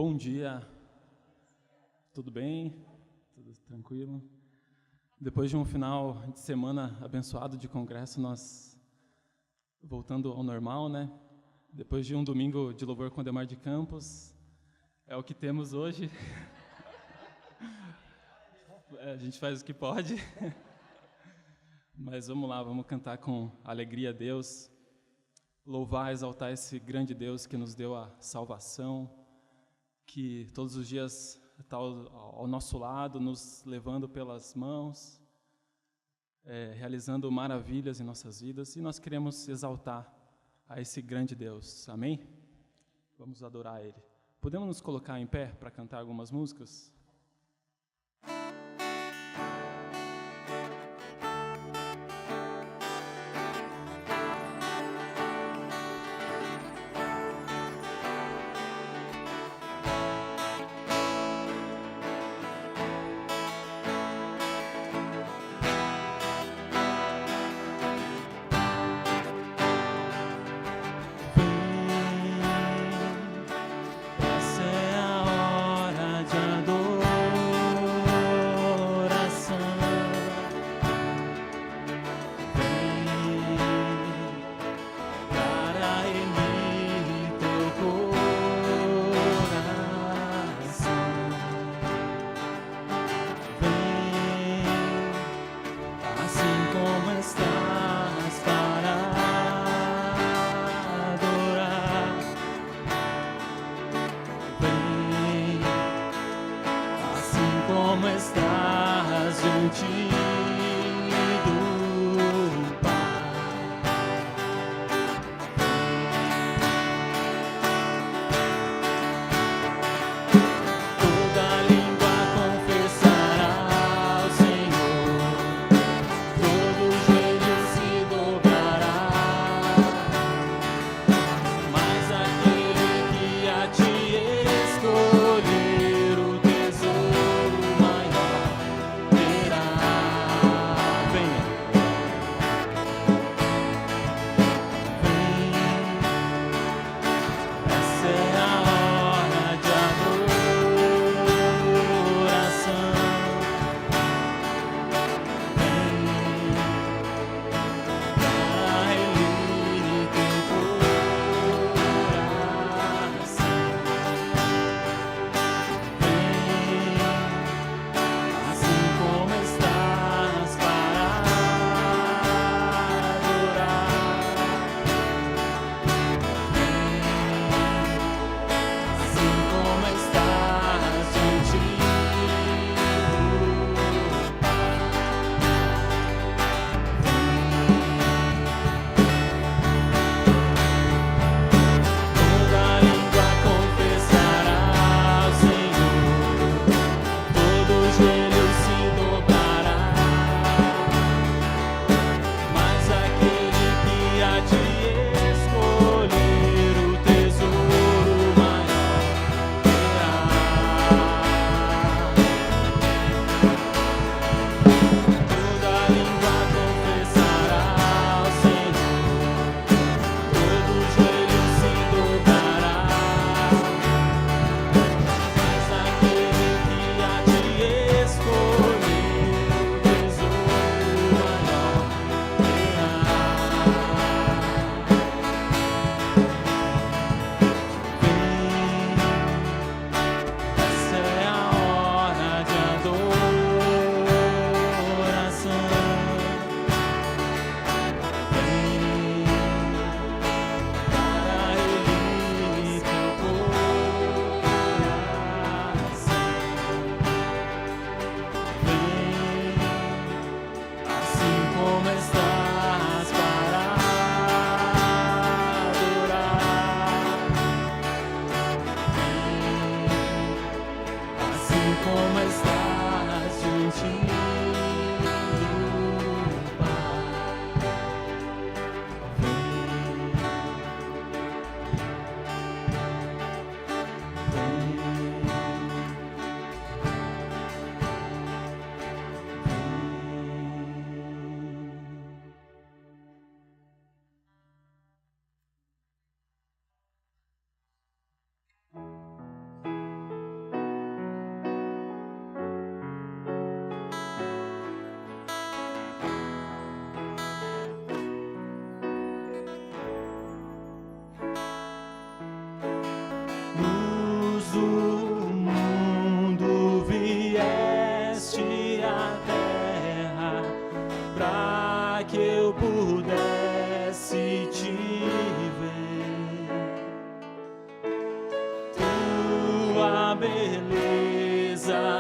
Bom dia, tudo bem? Tudo tranquilo? Depois de um final de semana abençoado de congresso, nós voltando ao normal, né? Depois de um domingo de louvor com Ademar de Campos, é o que temos hoje. A gente faz o que pode. Mas vamos lá, vamos cantar com alegria a Deus, louvar, exaltar esse grande Deus que nos deu a salvação, que todos os dias está ao nosso lado, nos levando pelas mãos, realizando maravilhas em nossas vidas, e nós queremos exaltar a esse grande Deus, amém? Vamos adorar Ele. Podemos nos colocar em pé para cantar algumas músicas? Essa é a hora de adorar.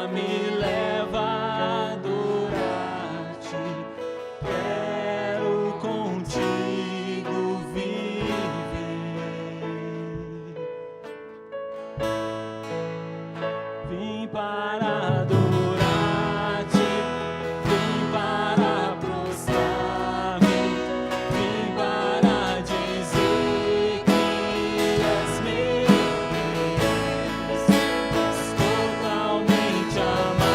me leva a adorar-te. Quero contigo viver. Vim para adorar-te, vim para prostrar-me, vim para dizer que és meu Deus, totalmente amado.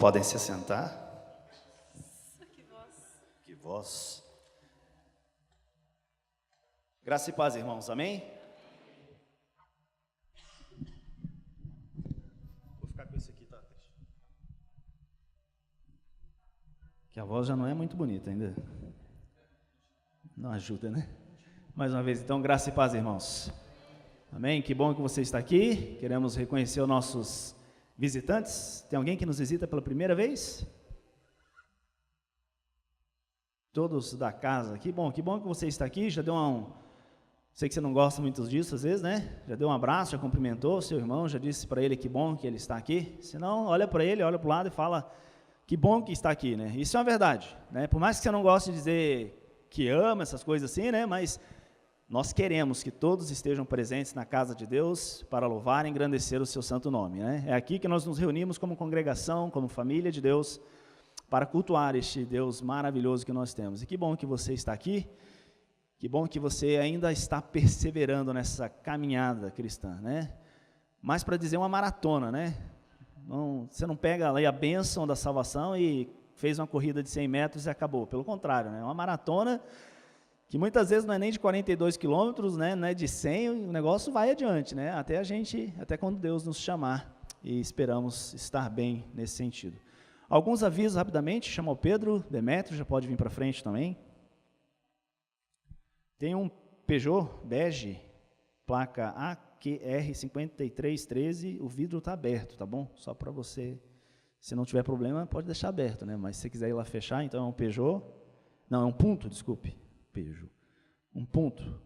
Podem se assentar. Que voz. Graça e paz, irmãos. Amém? Vou ficar com esse aqui, tá? Que a voz já não é muito bonita ainda. Não ajuda, né? Mais uma vez, então, graça e paz, irmãos. Amém? Que bom que você está aqui. Queremos reconhecer os nossos visitantes. Tem alguém que nos visita pela primeira vez? Todos da casa. Que bom que você está aqui. Já deu sei que você não gosta muito disso às vezes, né? Já deu um abraço, já cumprimentou o seu irmão, já disse para ele que bom que ele está aqui. Se não, olha para ele, olha para o lado e fala que bom que está aqui, né? Isso é uma verdade, né? Por mais que você não goste de dizer que ama essas coisas assim, né? Mas nós queremos que todos estejam presentes na casa de Deus para louvar e engrandecer o seu santo nome, né? É aqui que nós nos reunimos como congregação, como família de Deus, para cultuar este Deus maravilhoso que nós temos. E que bom que você está aqui. Que bom que você ainda está perseverando nessa caminhada cristã, né? Mas para dizer uma maratona, né? Você não pega ali a bênção da salvação e fez uma corrida de 100 metros e acabou. Pelo contrário, né? É uma maratona que muitas vezes não é nem de 42 quilômetros, né? Não é de 100, o negócio vai adiante, né? Até quando Deus nos chamar, e esperamos estar bem nesse sentido. Alguns avisos rapidamente, chama o Pedro, Demétrio, já pode vir para frente também. Tem um Peugeot bege, placa AQR 5313, o vidro está aberto, tá bom? Só para você, se não tiver problema, pode deixar aberto, né? Mas se você quiser ir lá fechar, então é um Peugeot, não, é um Punto, desculpe, Peugeot, um Punto,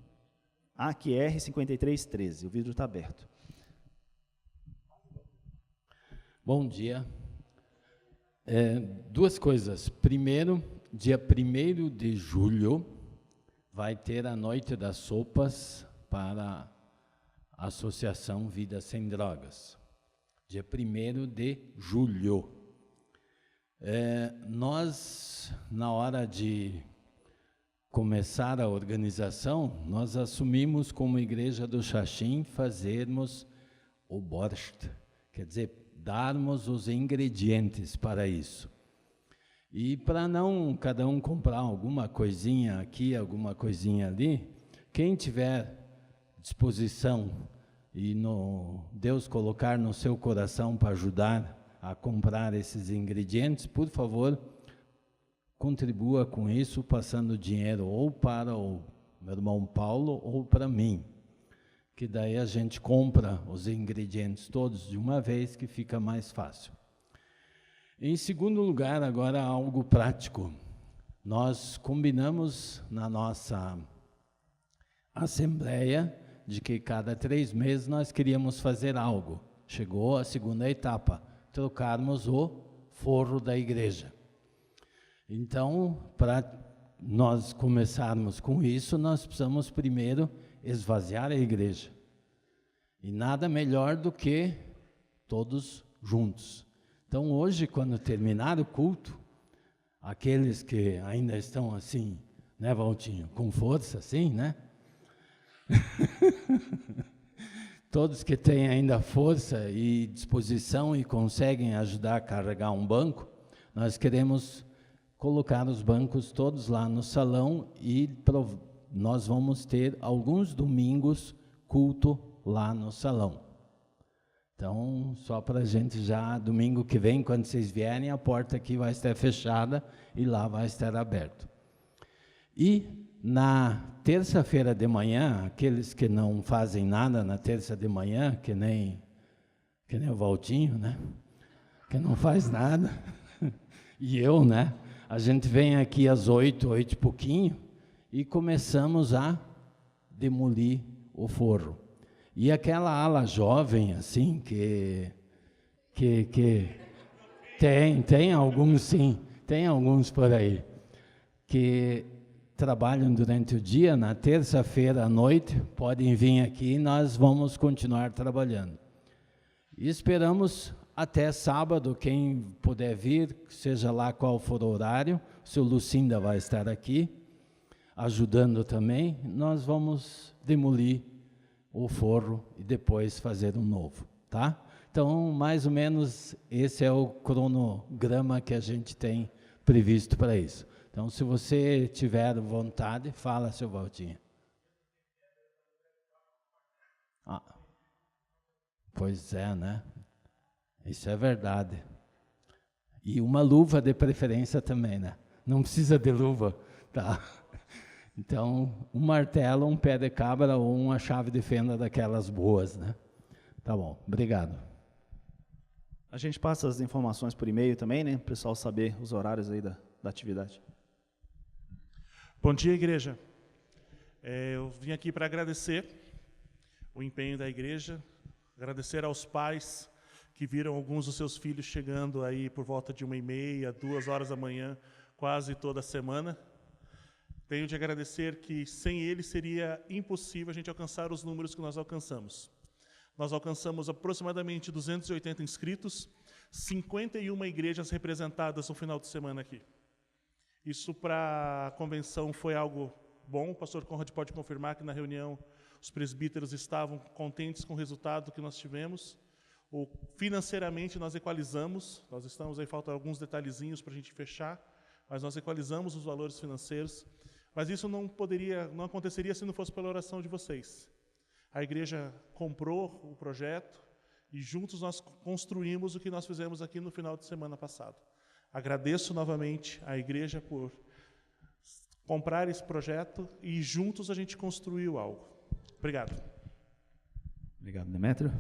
AQR 5313, o vidro está aberto. Bom dia. Duas coisas. Primeiro, dia 1º de julho, vai ter a Noite das Sopas para a Associação Vida Sem Drogas. Dia 1º de julho. Nós, na hora de começar a organização, nós assumimos como Igreja do Xaxim fazermos o borscht, quer dizer, darmos os ingredientes para isso. E para não cada um comprar alguma coisinha aqui, alguma coisinha ali, quem tiver disposição e Deus colocar no seu coração para ajudar a comprar esses ingredientes, por favor, contribua com isso, passando dinheiro ou para o meu irmão Paulo ou para mim, que daí a gente compra os ingredientes todos de uma vez, que fica mais fácil. Em segundo lugar, agora algo prático. Nós combinamos na nossa assembleia de que cada 3 meses nós queríamos fazer algo. Chegou a segunda etapa, trocarmos o forro da igreja. Então, para nós começarmos com isso, nós precisamos primeiro esvaziar a igreja. E nada melhor do que todos juntos. Então, hoje, quando terminar o culto, aqueles que ainda estão assim, né, Valtinho, com força, assim, né? Todos que têm ainda força e disposição e conseguem ajudar a carregar um banco, nós queremos colocar os bancos todos lá no salão e nós vamos ter alguns domingos culto lá no salão. Então, só para a gente já, domingo que vem, quando vocês vierem, a porta aqui vai estar fechada e lá vai estar aberto. E na terça-feira de manhã, aqueles que não fazem nada na terça de manhã, que nem o Valtinho, né? Que não faz nada, e eu, né? A gente vem aqui às 8 e pouquinho, e começamos a demolir o forro. E aquela ala jovem, assim, que tem alguns, sim, tem alguns por aí, que trabalham durante o dia, na terça-feira à noite, podem vir aqui e nós vamos continuar trabalhando. E esperamos até sábado, quem puder vir, seja lá qual for o horário, o seu Lucinda vai estar aqui, ajudando também, nós vamos demolir o forro e depois fazer um novo, tá? Então, mais ou menos, esse é o cronograma que a gente tem previsto para isso. Então, se você tiver vontade, fala, seu Valtinho. Pois é, né? Isso é verdade. E uma luva de preferência também, né? Não precisa de luva, tá? Então, um martelo, um pé de cabra ou uma chave de fenda daquelas boas, né? Tá bom, obrigado. A gente passa as informações por e-mail também, né? Para o pessoal saber os horários aí da atividade. Bom dia, igreja. Eu vim aqui para agradecer o empenho da igreja, agradecer aos pais que viram alguns dos seus filhos chegando aí por volta de 1h30, 2h da manhã, quase toda semana. Tenho de agradecer que sem eles seria impossível a gente alcançar os números que nós alcançamos. Nós alcançamos aproximadamente 280 inscritos, 51 igrejas representadas no final de semana aqui. Isso para a convenção foi algo bom. O pastor Conrad pode confirmar que na reunião os presbíteros estavam contentes com o resultado que nós tivemos. Financeiramente nós equalizamos, nós estamos aí, faltam alguns detalhezinhos para a gente fechar, mas nós equalizamos os valores financeiros. Mas isso não aconteceria se não fosse pela oração de vocês. A igreja comprou o projeto e juntos nós construímos o que nós fizemos aqui no final de semana passado. Agradeço novamente à igreja por comprar esse projeto e juntos a gente construiu algo. Obrigado. Obrigado, Demétrio.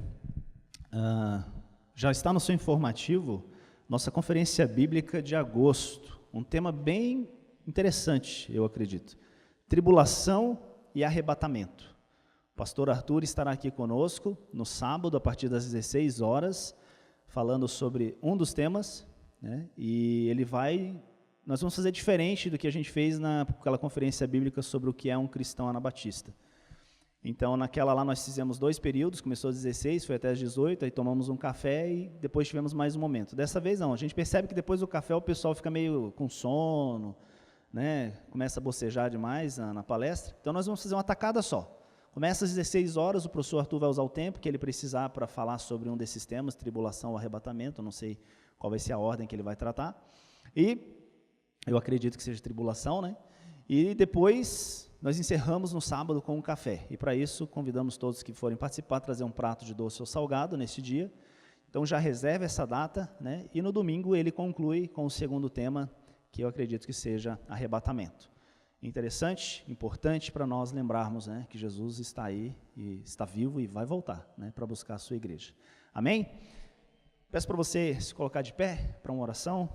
Já está no seu informativo nossa conferência bíblica de agosto. Um tema bem interessante, eu acredito. Tribulação e arrebatamento. O pastor Arthur estará aqui conosco no sábado, a partir das 16 horas, falando sobre um dos temas, né? E nós vamos fazer diferente do que a gente fez naquela conferência bíblica sobre o que é um cristão anabatista. Então, naquela lá nós fizemos 2 períodos, começou às 16, foi até às 18, aí tomamos um café e depois tivemos mais um momento. Dessa vez não, a gente percebe que depois do café o pessoal fica meio com sono, né? Começa a bocejar demais na palestra. Então, nós vamos fazer uma tacada só. Começa às 16 horas, o professor Arthur vai usar o tempo que ele precisar para falar sobre um desses temas, tribulação ou arrebatamento, não sei qual vai ser a ordem que ele vai tratar. E eu acredito que seja tribulação, né? E depois nós encerramos no sábado com um café. E para isso, convidamos todos que forem participar a trazer um prato de doce ou salgado nesse dia. Então já reserva essa data, né? E no domingo ele conclui com o segundo tema, que eu acredito que seja arrebatamento. Interessante, importante para nós lembrarmos, né, que Jesus está aí, e está vivo e vai voltar, né, para buscar a sua igreja. Amém? Peço para você se colocar de pé para uma oração.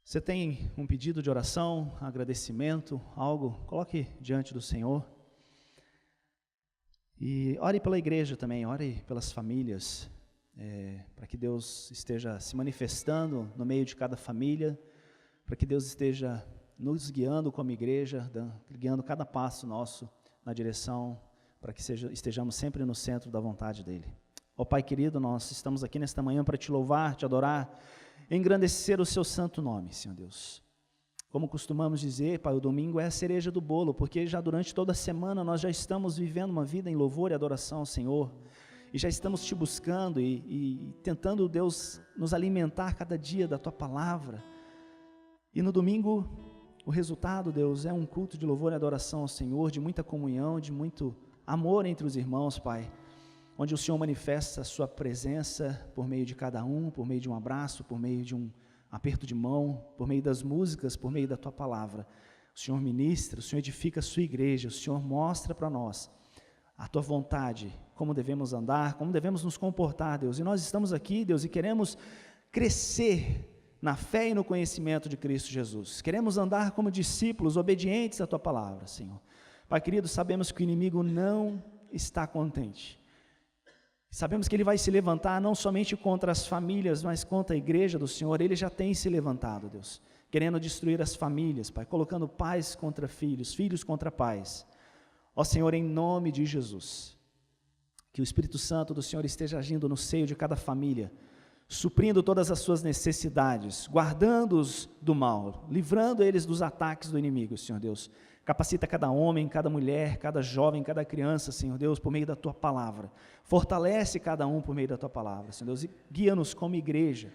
Você tem um pedido de oração, agradecimento, algo? Coloque diante do Senhor. E ore pela igreja também, ore pelas famílias, para que Deus esteja se manifestando no meio de cada família, para que Deus esteja nos guiando como igreja, guiando cada passo nosso na direção, para que estejamos sempre no centro da vontade dEle. Ó Pai querido, nós estamos aqui nesta manhã para te louvar, te adorar, engrandecer o seu santo nome, Senhor Deus. Como costumamos dizer, Pai, o domingo é a cereja do bolo, porque já durante toda a semana nós já estamos vivendo uma vida em louvor e adoração ao Senhor, e já estamos te buscando e tentando, Deus, nos alimentar cada dia da Tua Palavra. E no domingo, o resultado, Deus, é um culto de louvor e adoração ao Senhor, de muita comunhão, de muito amor entre os irmãos, Pai, onde o Senhor manifesta a sua presença por meio de cada um, por meio de um abraço, por meio de um aperto de mão, por meio das músicas, por meio da Tua Palavra. O Senhor ministra, o Senhor edifica a sua igreja, o Senhor mostra para nós a Tua vontade, como devemos andar, como devemos nos comportar, Deus. E nós estamos aqui, Deus, e queremos crescer na fé e no conhecimento de Cristo Jesus. Queremos andar como discípulos, obedientes à Tua Palavra, Senhor. Pai querido, sabemos que o inimigo não está contente. Sabemos que ele vai se levantar não somente contra as famílias, mas contra a igreja do Senhor. Ele já tem se levantado, Deus, querendo destruir as famílias, Pai, colocando pais contra filhos, filhos contra pais. Ó Senhor, em nome de Jesus, que o Espírito Santo do Senhor esteja agindo no seio de cada família, suprindo todas as suas necessidades, guardando-os do mal, livrando eles dos ataques do inimigo, Senhor Deus. Capacita cada homem, cada mulher, cada jovem, cada criança, Senhor Deus, por meio da Tua palavra. Fortalece cada um por meio da Tua palavra, Senhor Deus, e guia-nos como igreja,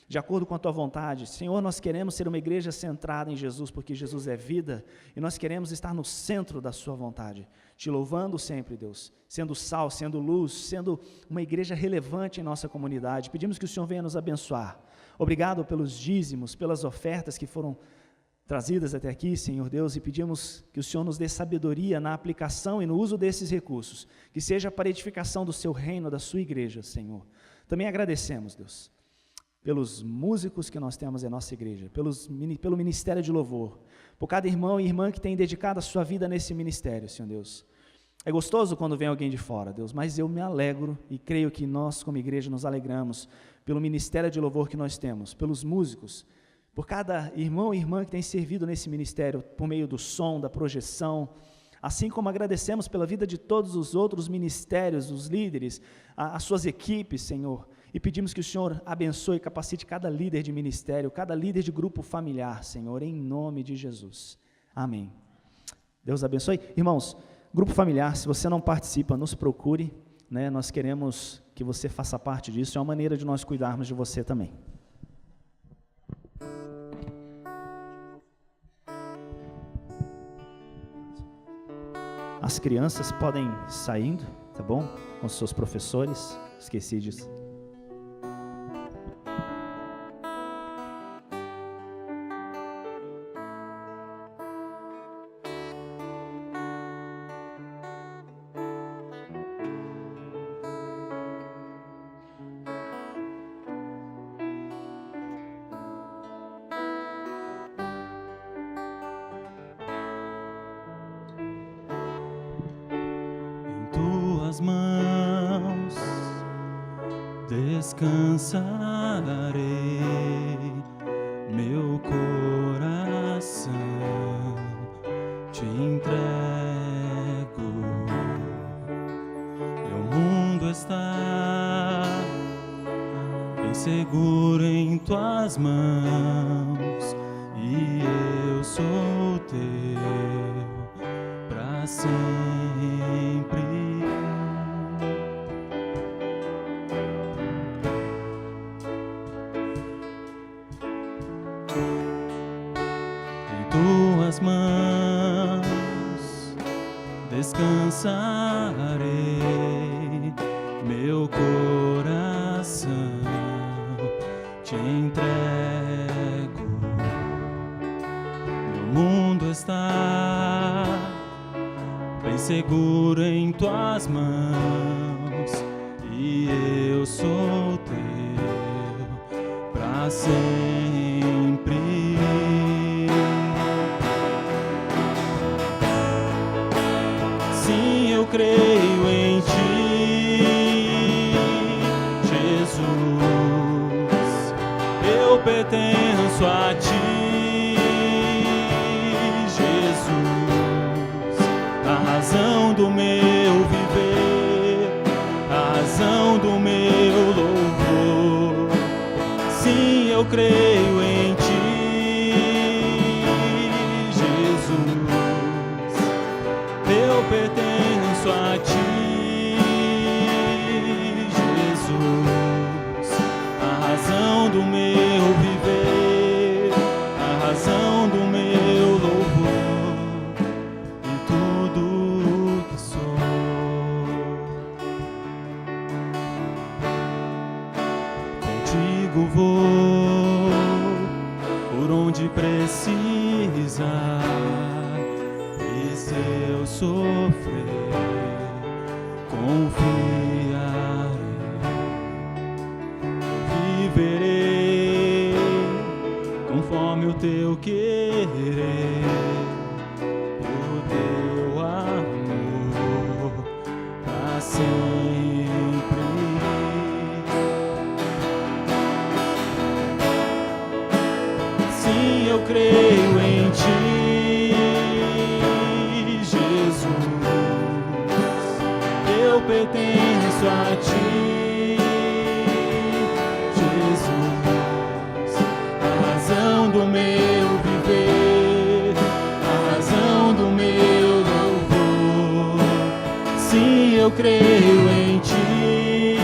de acordo com a Tua vontade. Senhor, nós queremos ser uma igreja centrada em Jesus, porque Jesus é vida, e nós queremos estar no centro da Sua vontade, te louvando sempre, Deus, sendo sal, sendo luz, sendo uma igreja relevante em nossa comunidade. Pedimos que o Senhor venha nos abençoar. Obrigado pelos dízimos, pelas ofertas que foram trazidas até aqui, Senhor Deus, e pedimos que o Senhor nos dê sabedoria na aplicação e no uso desses recursos, que seja para a edificação do Seu reino, da Sua igreja, Senhor. Também agradecemos, Deus, pelos músicos que nós temos em nossa igreja, pelo ministério de louvor, por cada irmão e irmã que tem dedicado a sua vida nesse ministério, Senhor Deus. É gostoso quando vem alguém de fora, Deus, mas eu me alegro e creio que nós, como igreja, nos alegramos pelo ministério de louvor que nós temos, pelos músicos, por cada irmão e irmã que tem servido nesse ministério, por meio do som, da projeção, assim como agradecemos pela vida de todos os outros ministérios, os líderes, as suas equipes, Senhor, e pedimos que o Senhor abençoe e capacite cada líder de ministério, cada líder de grupo familiar, Senhor, em nome de Jesus. Amém. Deus abençoe. Irmãos, grupo familiar, se você não participa, nos procure, né? Nós queremos que você faça parte disso, é uma maneira de nós cuidarmos de você também. As crianças podem ir saindo, tá bom? Com seus professores, esqueci disso. Mãos descansarei, meu coração te entrego. Meu mundo está bem seguro em tuas mãos e eu sou teu para sempre. Tuas mãos descansarei, meu coração te entrego. Meu mundo está bem seguro em tuas mãos e eu sou teu para sempre. Eu creio em Ti, Jesus, eu pertenço a Ti, Jesus, a razão do meu viver, a razão do meu louvor. Sim, eu creio em Ti, Jesus, eu pertenço a Ti, Jesus, a razão do meu viver, a razão do meu louvor e tudo que sou. Contigo vou por onde precisar, e se eu sofrer, confiarei, viverei conforme o Teu querer, o Teu amor para sempre. Sim, eu creio em Ti, Jesus, eu pertenço a Ti, Jesus. meu viver, a razão do meu louvor. Sim, eu creio em Ti,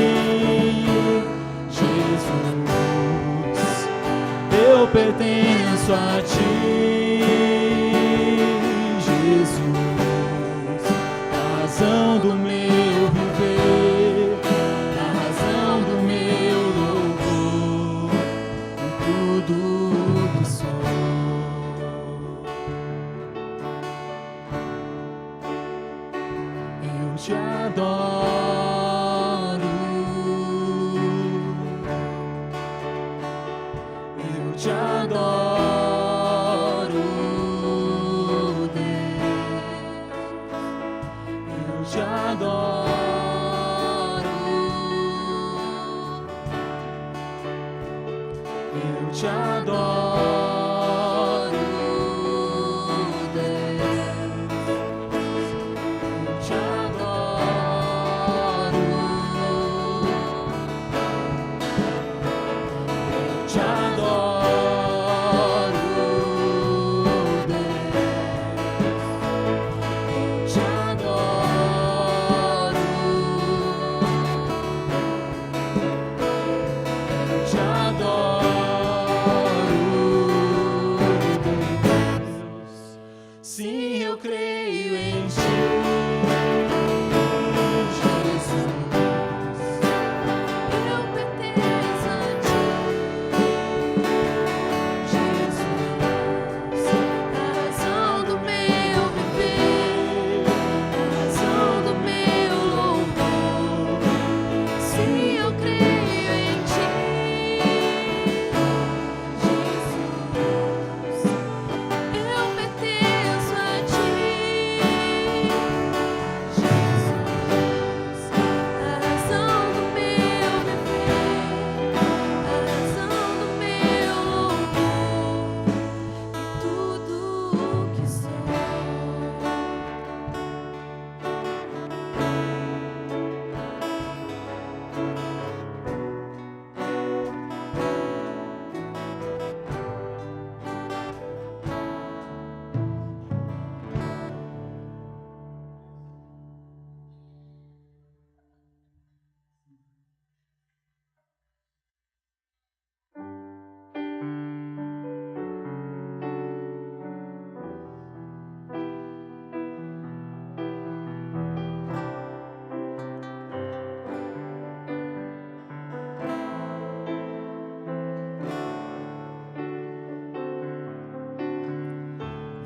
Jesus. Eu pertenço a Ti, Jesus. A razão do meu viver, a razão do meu louvor, em tudo que sou. Eu te adoro, eu te adoro, Deus, eu te adoro, eu te adoro, Deus, eu te adoro, eu te adoro, Deus, eu te adoro, eu te adoro, Deus. Sim, eu creio em Ti, Jesus. Eu pertenço a Ti, Jesus. A razão do meu viver, a razão do meu louvor. Sim, eu creio em Ti, Jesus. Eu pertenço a Ti, Jesus. A razão do meu viver, a razão do meu louvor, e tudo que sou.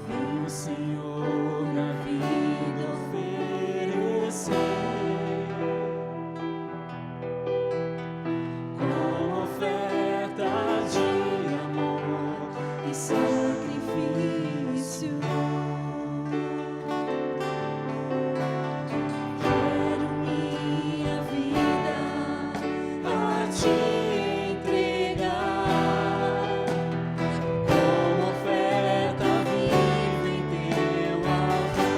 Vem, Senhor, minha vida oferecer como oferta de amor e sacrifício. Quero minha vida a Ti entregar como oferta viva em Teu altar.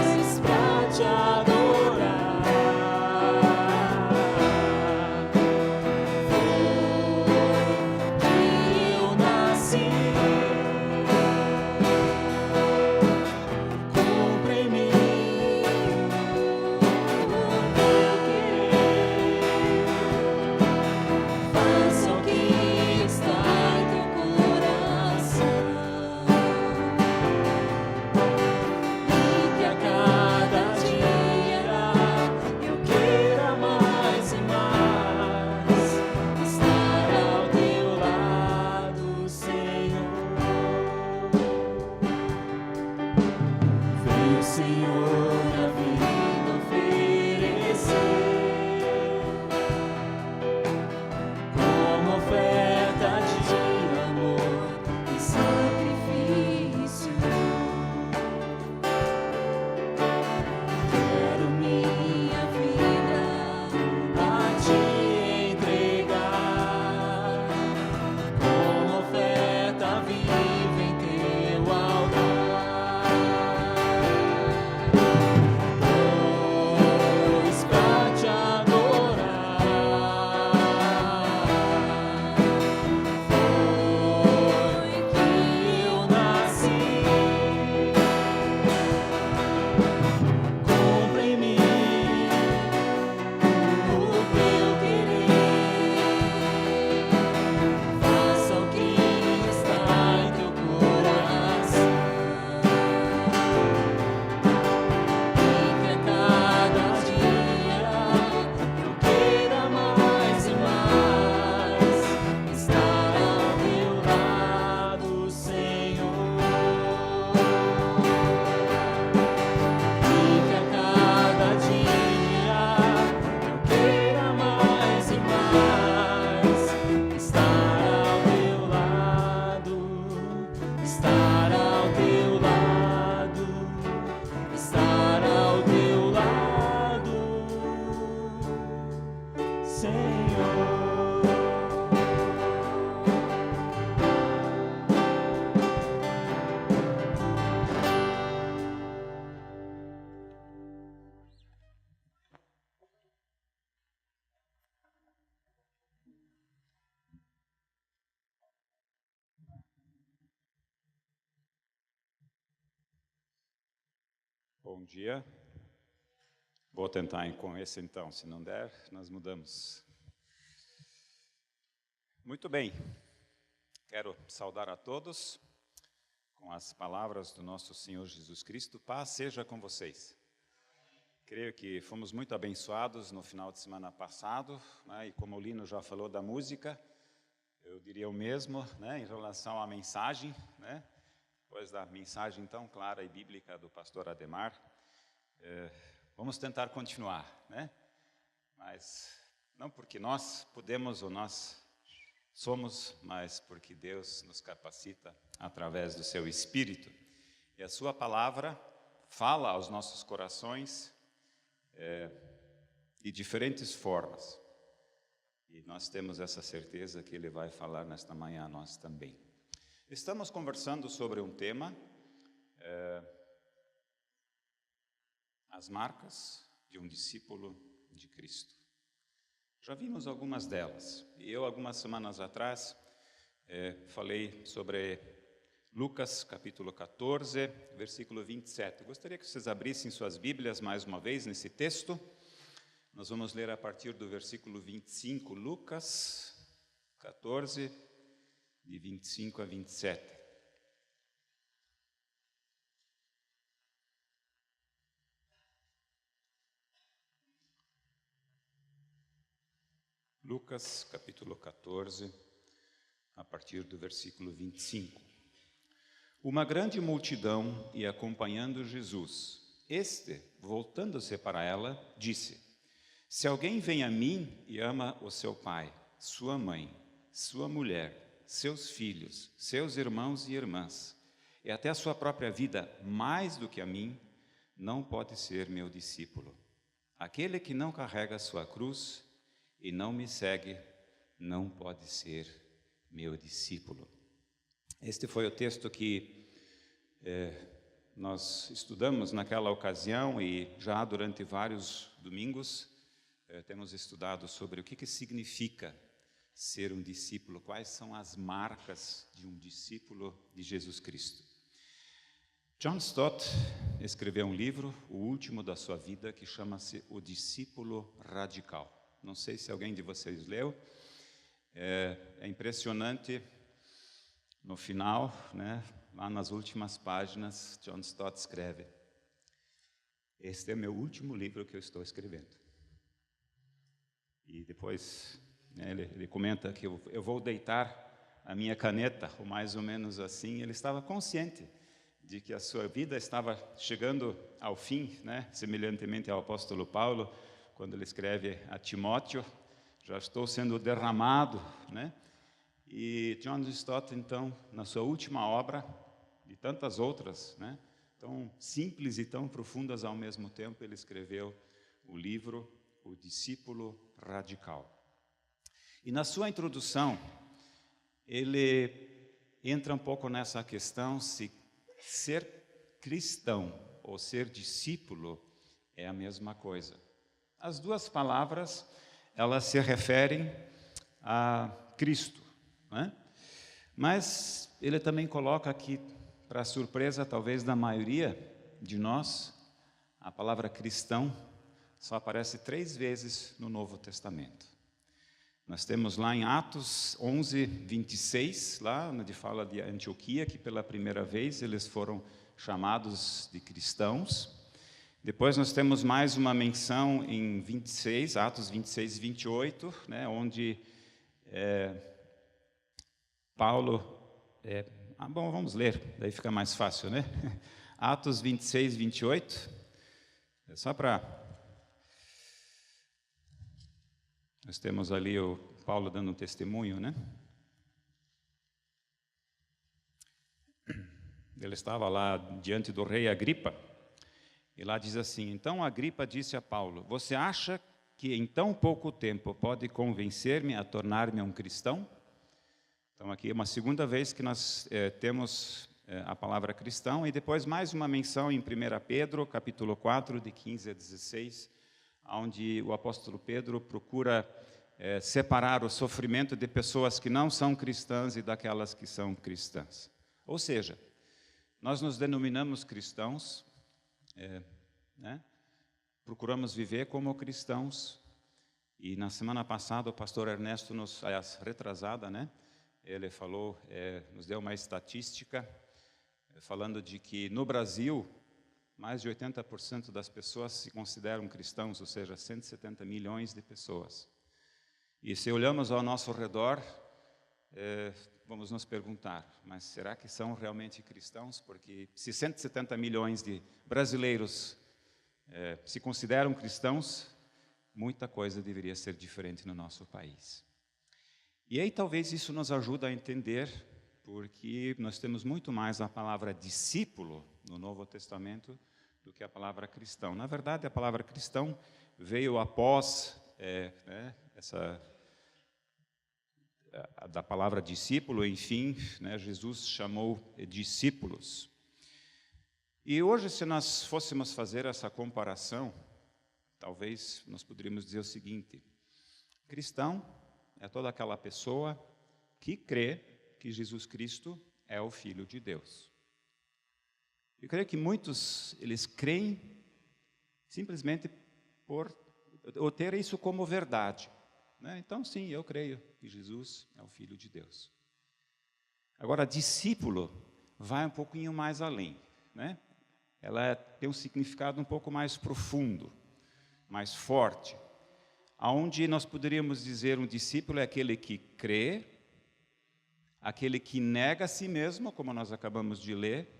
Pois pra Te adorar foi que eu nasci. Cumpre em mim o Teu querer. Faça o que está em Teu coração, e que a cada dia eu queira mais e mais estar ao Teu lado, Senhor. Veio, Senhor, minha vida oferecer como oferta de amor e sacrifício. Quero minha vida a Ti entregar como oferta viva em Teu altar. Pois pra Te adorar Bom dia. Vou tentar com esse então, se não der, nós mudamos. Muito bem. Quero saudar a todos com as palavras do nosso Senhor Jesus Cristo. Paz seja com vocês. Creio que fomos muito abençoados no final de semana passado, né? E como o Lino já falou da música, eu diria o mesmo, né? Em relação à mensagem, né? Depois da mensagem tão clara e bíblica do pastor Ademar, vamos tentar continuar, né? Mas não porque nós podemos ou nós somos, mas porque Deus nos capacita através do seu Espírito. E a sua palavra fala aos nossos corações de diferentes formas. E nós temos essa certeza que Ele vai falar nesta manhã a nós também. Estamos conversando sobre um tema, as marcas de um discípulo de Cristo. Já vimos algumas delas. E eu, algumas semanas atrás, falei sobre Lucas, capítulo 14, versículo 27. Eu gostaria que vocês abrissem suas Bíblias mais uma vez nesse texto. Nós vamos ler a partir do versículo 25, Lucas 14, de 25 a 27. Lucas, capítulo 14, a partir do versículo 25. Uma grande multidão ia acompanhando Jesus. Este, voltando-se para ela, disse: Se alguém vem a mim e ama o seu pai, sua mãe, sua mulher, seus filhos, seus irmãos e irmãs, e até a sua própria vida mais do que a mim, não pode ser meu discípulo. Aquele que não carrega a sua cruz e não me segue, não pode ser meu discípulo. Este foi o texto que nós estudamos naquela ocasião e já durante vários domingos temos estudado sobre o que significa ser um discípulo, quais são as marcas de um discípulo de Jesus Cristo. John Stott escreveu um livro, o último da sua vida, que chama-se O Discípulo Radical. Não sei se alguém de vocês leu. É impressionante, no final, né, lá nas últimas páginas, John Stott escreve: este é meu último livro que eu estou escrevendo. E depois, né, ele comenta que eu vou deitar a minha caneta, ou mais ou menos assim. Ele estava consciente de que a sua vida estava chegando ao fim, né, semelhantemente ao apóstolo Paulo, quando ele escreve a Timóteo: já estou sendo derramado, né? E John Stott, então, na sua última obra, de tantas outras, né, tão simples e tão profundas ao mesmo tempo, ele escreveu o livro O Discípulo Radical. E na sua introdução, ele entra um pouco nessa questão se ser cristão ou ser discípulo é a mesma coisa. As duas palavras, elas se referem a Cristo, né? Mas ele também coloca aqui, para surpresa talvez da maioria de nós, a palavra cristão só aparece 3 vezes no Novo Testamento. Nós temos lá em Atos 11, 26, lá onde fala de Antioquia, que pela primeira vez eles foram chamados de cristãos. Depois nós temos mais uma menção em 26, Atos 26 e 28, né, onde Paulo... bom, vamos ler, daí fica mais fácil, né? Atos 26 e 28, só para... Nós temos ali o Paulo dando um testemunho, né? Ele estava lá diante do rei Agripa, e lá diz assim: então Agripa disse a Paulo: você acha que em tão pouco tempo pode convencer-me a tornar-me um cristão? Então aqui é uma segunda vez que nós temos a palavra cristão, e depois mais uma menção em 1 Pedro, capítulo 4, de 15 a 16, onde o apóstolo Pedro procura separar o sofrimento de pessoas que não são cristãs e daquelas que são cristãs. Ou seja, nós nos denominamos cristãos né? Procuramos viver como cristãos. E na semana passada o pastor Ernesto aliás, retrasada, né? Ele falou, nos deu uma estatística, falando de que no Brasil, mais de 80% das pessoas se consideram cristãos, ou seja, 170 milhões de pessoas. E se olhamos ao nosso redor, vamos nos perguntar, mas será que são realmente cristãos? Porque se 170 milhões de brasileiros se consideram cristãos, muita coisa deveria ser diferente no nosso país. E aí talvez isso nos ajude a entender, porque nós temos muito mais a palavra discípulo no Novo Testamento do que a palavra cristão. Na verdade, a palavra cristão veio após da palavra discípulo, enfim, né, Jesus chamou discípulos. E hoje, se nós fôssemos fazer essa comparação, talvez nós poderíamos dizer o seguinte: cristão é toda aquela pessoa que crê que Jesus Cristo é o Filho de Deus. Eu creio que muitos, eles creem simplesmente por ter isso como verdade, né? Então, sim, eu creio que Jesus é o Filho de Deus. Agora, discípulo vai um pouquinho mais além, né? Ela tem um significado um pouco mais profundo, mais forte, aonde nós poderíamos dizer um discípulo é aquele que crê, aquele que nega a si mesmo, como nós acabamos de ler,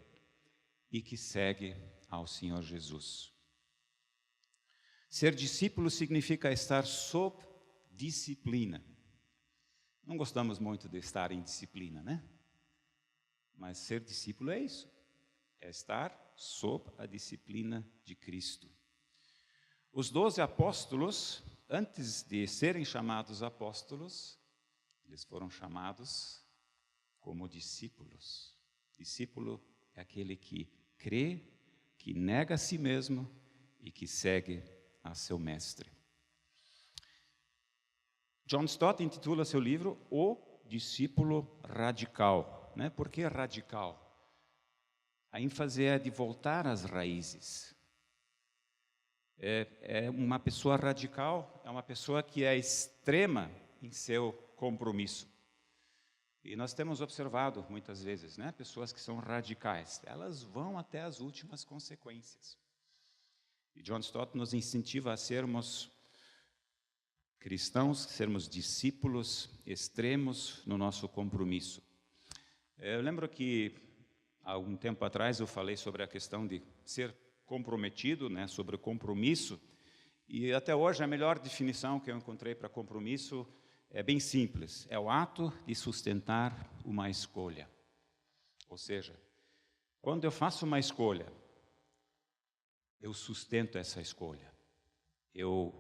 e que segue ao Senhor Jesus. Ser discípulo significa estar sob disciplina. Não gostamos muito de estar em disciplina, né? Mas ser discípulo é isso, é estar sob a disciplina de Cristo. Os 12 apóstolos, antes de serem chamados apóstolos, eles foram chamados como discípulos. Discípulo é aquele que crê, que nega a si mesmo e que segue a seu mestre. John Stott intitula seu livro O Discípulo Radical, né? Por que radical? A ênfase é de voltar às raízes. Uma pessoa radical, é uma pessoa que é extrema em seu compromisso. E nós temos observado muitas vezes, né, pessoas que são radicais, elas vão até as últimas consequências. E John Stott nos incentiva a sermos cristãos, sermos discípulos extremos no nosso compromisso. Eu lembro que há algum tempo atrás eu falei sobre a questão de ser comprometido, né, sobre o compromisso, e até hoje a melhor definição que eu encontrei para compromisso é bem simples, é o ato de sustentar uma escolha. Ou seja, quando eu faço uma escolha, eu sustento essa escolha, eu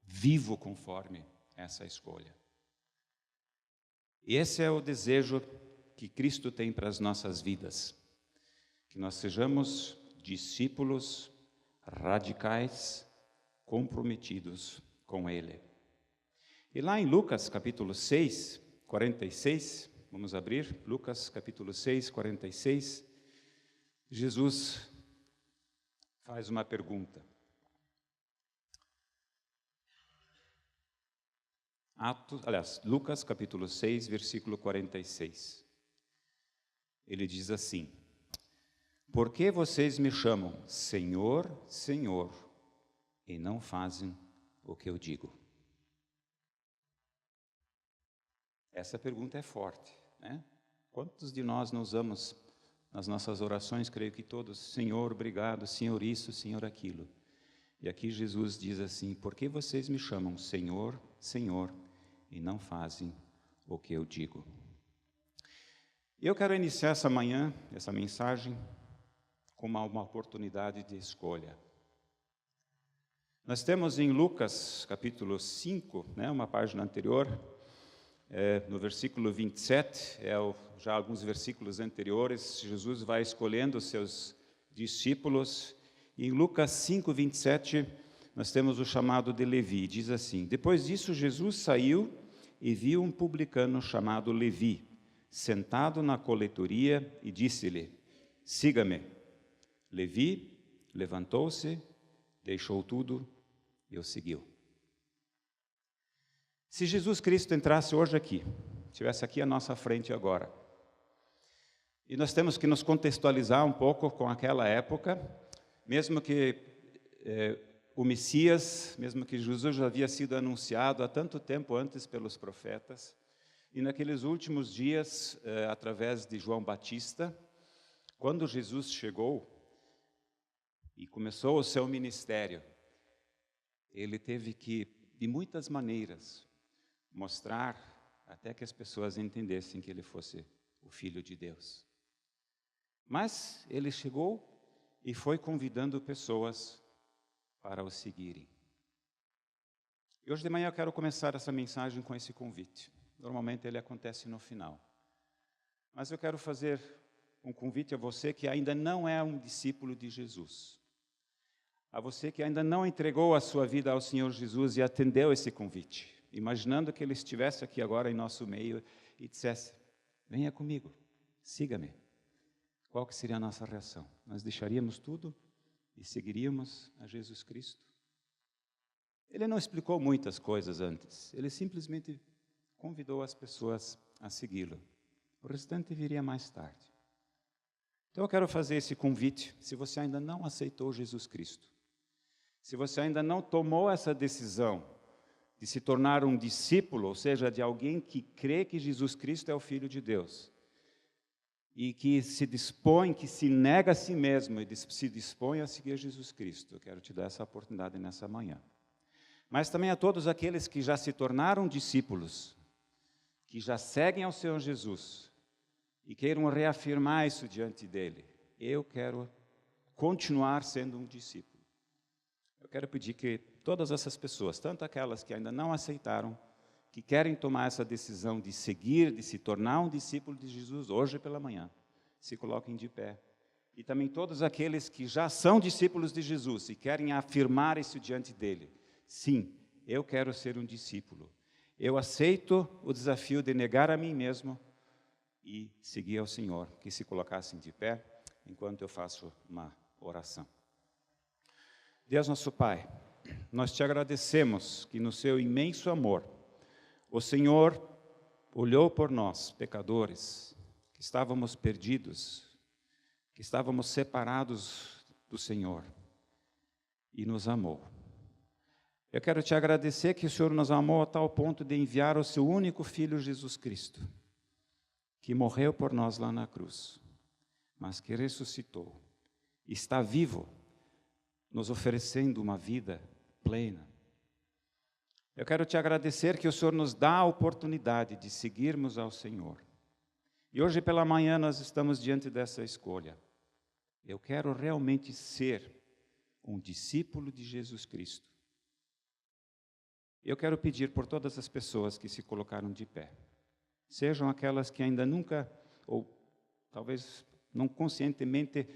vivo conforme essa escolha. E esse é o desejo que Cristo tem para as nossas vidas, que nós sejamos discípulos radicais, comprometidos com Ele. E lá em Lucas, capítulo 6, 46, vamos abrir, Lucas, capítulo 6, 46, Jesus faz uma pergunta. Lucas, capítulo 6, versículo 46. Ele diz assim: por que vocês me chamam Senhor, Senhor, e não fazem o que eu digo? Essa pergunta é forte, né? Quantos de nós não usamos nas nossas orações, creio que todos, Senhor, obrigado, Senhor isso, Senhor aquilo. E aqui Jesus diz assim: por que vocês me chamam Senhor, Senhor, e não fazem o que eu digo? Eu quero iniciar essa manhã, essa mensagem, com uma oportunidade de escolha. Nós temos em Lucas, capítulo 5, né, uma página anterior, no versículo 27, já alguns versículos anteriores, Jesus vai escolhendo os seus discípulos. E em Lucas 5, 27, nós temos o chamado de Levi. Diz assim: depois disso, Jesus saiu e viu um publicano chamado Levi, sentado na coletoria, e disse-lhe: siga-me. Levi levantou-se deixou tudo e o seguiu. Se Jesus Cristo entrasse hoje aqui, estivesse aqui à nossa frente agora, e nós temos que nos contextualizar um pouco com aquela época, mesmo que o Messias, mesmo que Jesus já havia sido anunciado há tanto tempo antes pelos profetas, e naqueles últimos dias, através de João Batista, quando Jesus chegou e começou o seu ministério, ele teve que, de muitas maneiras, mostrar até que as pessoas entendessem que ele fosse o Filho de Deus. Mas ele chegou e foi convidando pessoas para o seguirem. E hoje de manhã eu quero começar essa mensagem com esse convite. Normalmente ele acontece no final. Mas eu quero fazer um convite a você que ainda não é um discípulo de Jesus. A você que ainda não entregou a sua vida ao Senhor Jesus e atendeu esse convite, imaginando que Ele estivesse aqui agora em nosso meio e dissesse: venha comigo, siga-me. Qual que seria a nossa reação? Nós deixaríamos tudo e seguiríamos a Jesus Cristo? Ele não explicou muitas coisas antes, ele simplesmente convidou as pessoas a segui-lo. O restante viria mais tarde. Então eu quero fazer esse convite, se você ainda não aceitou Jesus Cristo, se você ainda não tomou essa decisão de se tornar um discípulo, ou seja, de alguém que crê que Jesus Cristo é o Filho de Deus, e que se dispõe, que se nega a si mesmo e se dispõe a seguir Jesus Cristo. Eu quero te dar essa oportunidade nessa manhã. Mas também a todos aqueles que já se tornaram discípulos, que já seguem ao Senhor Jesus e queiram reafirmar isso diante dele. Eu quero continuar sendo um discípulo. Eu quero pedir que todas essas pessoas, tanto aquelas que ainda não aceitaram, que querem tomar essa decisão de seguir, de se tornar um discípulo de Jesus, hoje pela manhã, se coloquem de pé. E também todos aqueles que já são discípulos de Jesus e querem afirmar isso diante dele. Sim, eu quero ser um discípulo. Eu aceito o desafio de negar a mim mesmo e seguir ao Senhor. Que se colocassem de pé enquanto eu faço uma oração. Deus nosso Pai, nós te agradecemos que no seu imenso amor, o Senhor olhou por nós, pecadores, que estávamos perdidos, que estávamos separados do Senhor, e nos amou. Eu quero te agradecer que o Senhor nos amou a tal ponto de enviar o seu único Filho, Jesus Cristo, que morreu por nós lá na cruz, mas que ressuscitou, está vivo, nos oferecendo uma vida plena. Eu quero te agradecer que o Senhor nos dá a oportunidade de seguirmos ao Senhor. E hoje pela manhã nós estamos diante dessa escolha. Eu quero realmente ser um discípulo de Jesus Cristo. Eu quero pedir por todas as pessoas que se colocaram de pé, sejam aquelas que ainda nunca, ou talvez não conscientemente,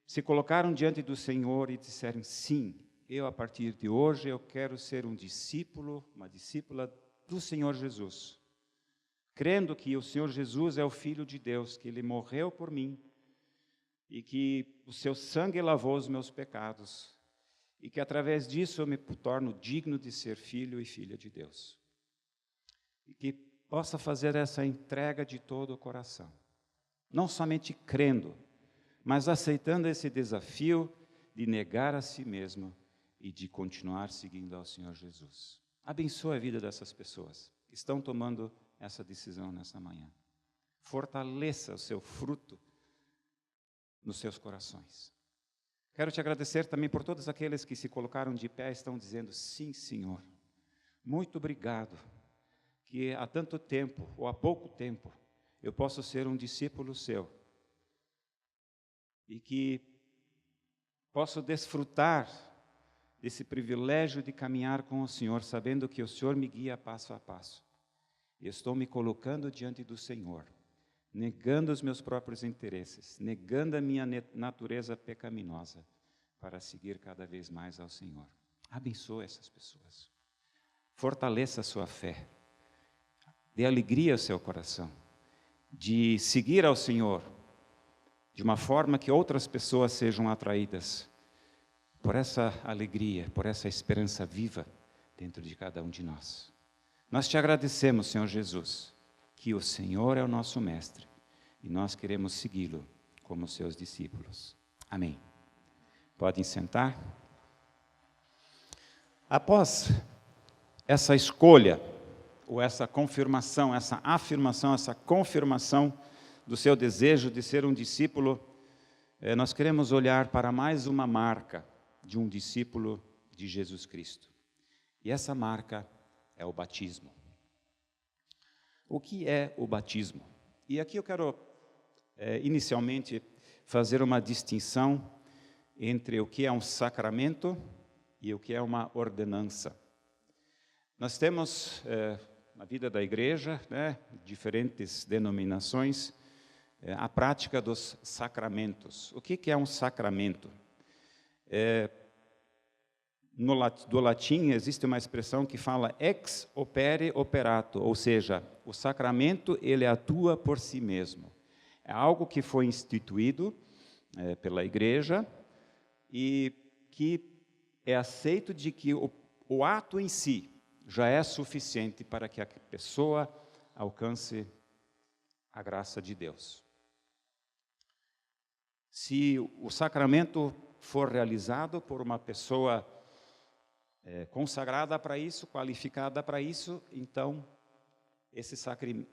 se colocaram diante do Senhor e disseram: sim, eu a partir de hoje eu quero ser um discípulo, uma discípula do Senhor Jesus, crendo que o Senhor Jesus é o Filho de Deus, que Ele morreu por mim e que o seu sangue lavou os meus pecados e que através disso eu me torno digno de ser filho e filha de Deus. E que possa fazer essa entrega de todo o coração, não somente crendo, mas aceitando esse desafio de negar a si mesmo e de continuar seguindo ao Senhor Jesus. Abençoa a vida dessas pessoas que estão tomando essa decisão nessa manhã. Fortaleça o seu fruto nos seus corações. Quero te agradecer também por todos aqueles que se colocaram de pé e estão dizendo: sim, Senhor, muito obrigado, que há tanto tempo, ou há pouco tempo, eu posso ser um discípulo seu, e que posso desfrutar desse privilégio de caminhar com o Senhor, sabendo que o Senhor me guia passo a passo. E estou me colocando diante do Senhor, negando os meus próprios interesses, negando a minha natureza pecaminosa, para seguir cada vez mais ao Senhor. Abençoe essas pessoas. Fortaleça a sua fé. Dê alegria ao seu coração de seguir ao Senhor de uma forma que outras pessoas sejam atraídas por essa alegria, por essa esperança viva dentro de cada um de nós. Nós te agradecemos, Senhor Jesus, que o Senhor é o nosso Mestre e nós queremos segui-lo como seus discípulos. Amém. Podem sentar. Após essa escolha, ou essa confirmação, essa afirmação, essa confirmação do seu desejo de ser um discípulo, nós queremos olhar para mais uma marca de um discípulo de Jesus Cristo. E essa marca é o batismo. O que é o batismo? E aqui eu quero, inicialmente, fazer uma distinção entre o que é um sacramento e o que é uma ordenança. Nós temos, na vida da igreja, diferentes denominações, a prática dos sacramentos. O que é um sacramento? Do latim existe uma expressão que fala ex opere operato, ou seja, o sacramento ele atua por si mesmo. É algo que foi instituído pela igreja e que é aceito de que o ato em si já é suficiente para que a pessoa alcance a graça de Deus. Se o sacramento for realizado por uma pessoa consagrada para isso, qualificada para isso, então esse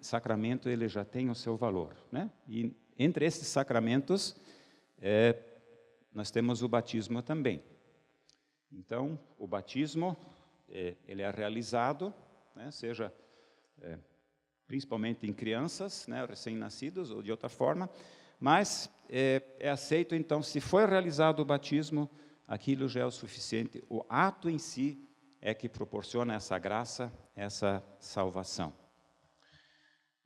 sacramento ele já tem o seu valor, né? E entre esses sacramentos nós temos o batismo também. Então o batismo ele é realizado, né, seja principalmente em crianças, né, recém-nascidos ou de outra forma, mas é aceito então, se foi realizado o batismo, aquilo já é o suficiente. O ato em si é que proporciona essa graça, essa salvação.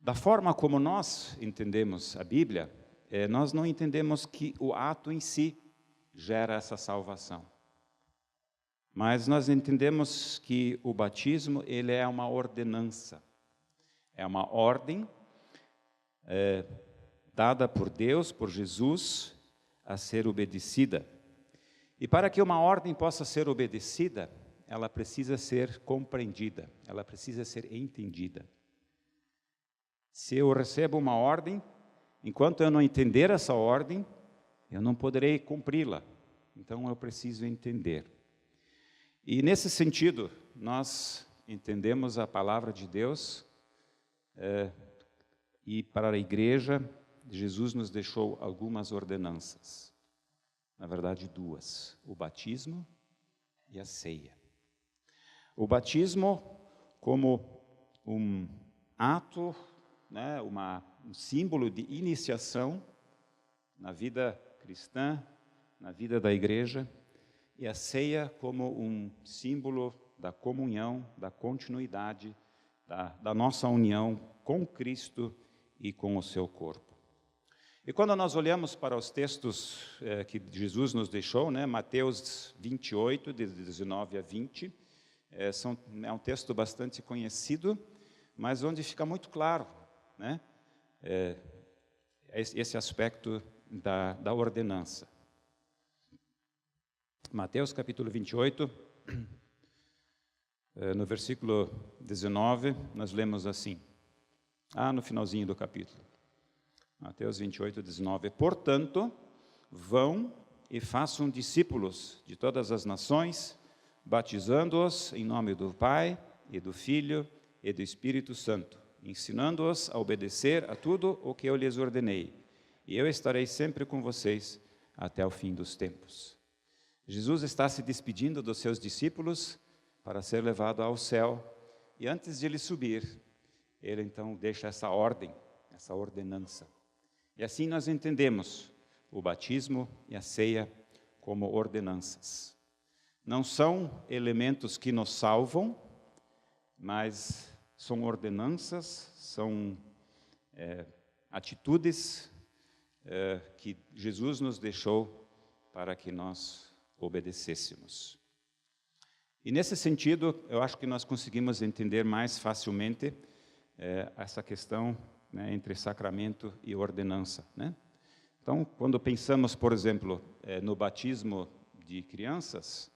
Da forma como nós entendemos a Bíblia, nós não entendemos que o ato em si gera essa salvação. Mas nós entendemos que o batismo ele é uma ordenança. É uma ordem dada por Deus, por Jesus, a ser obedecida. E para que uma ordem possa ser obedecida, ela precisa ser compreendida, ela precisa ser entendida. Se eu recebo uma ordem, enquanto eu não entender essa ordem, eu não poderei cumpri-la. Então eu preciso entender. E nesse sentido, nós entendemos a palavra de Deus e para a igreja, Jesus nos deixou algumas ordenanças. Na verdade, duas: o batismo e a ceia. O batismo como um ato, né, um símbolo de iniciação na vida cristã, na vida da igreja, e a ceia como um símbolo da comunhão, da continuidade, da nossa união com Cristo e com o seu corpo. E quando nós olhamos para os textos que Jesus nos deixou, né, Mateus 28, de 19 a 20, é um texto bastante conhecido, mas onde fica muito claro, né, esse aspecto da ordenança. Mateus capítulo 28, no versículo 19, nós lemos assim, no finalzinho do capítulo. Mateus 28, 19. Portanto, vão e façam discípulos de todas as nações, batizando-os em nome do Pai, e do Filho, e do Espírito Santo, ensinando-os a obedecer a tudo o que eu lhes ordenei. E eu estarei sempre com vocês até o fim dos tempos. Jesus está se despedindo dos seus discípulos para ser levado ao céu. E antes de ele subir, ele então deixa essa ordem, essa ordenança. E assim nós entendemos o batismo e a ceia como ordenanças. Não são elementos que nos salvam, mas são ordenanças, são atitudes que Jesus nos deixou para que nós obedecêssemos. E nesse sentido, eu acho que nós conseguimos entender mais facilmente essa questão, né, entre sacramento e ordenança, né? Então, quando pensamos, por exemplo, no batismo de crianças,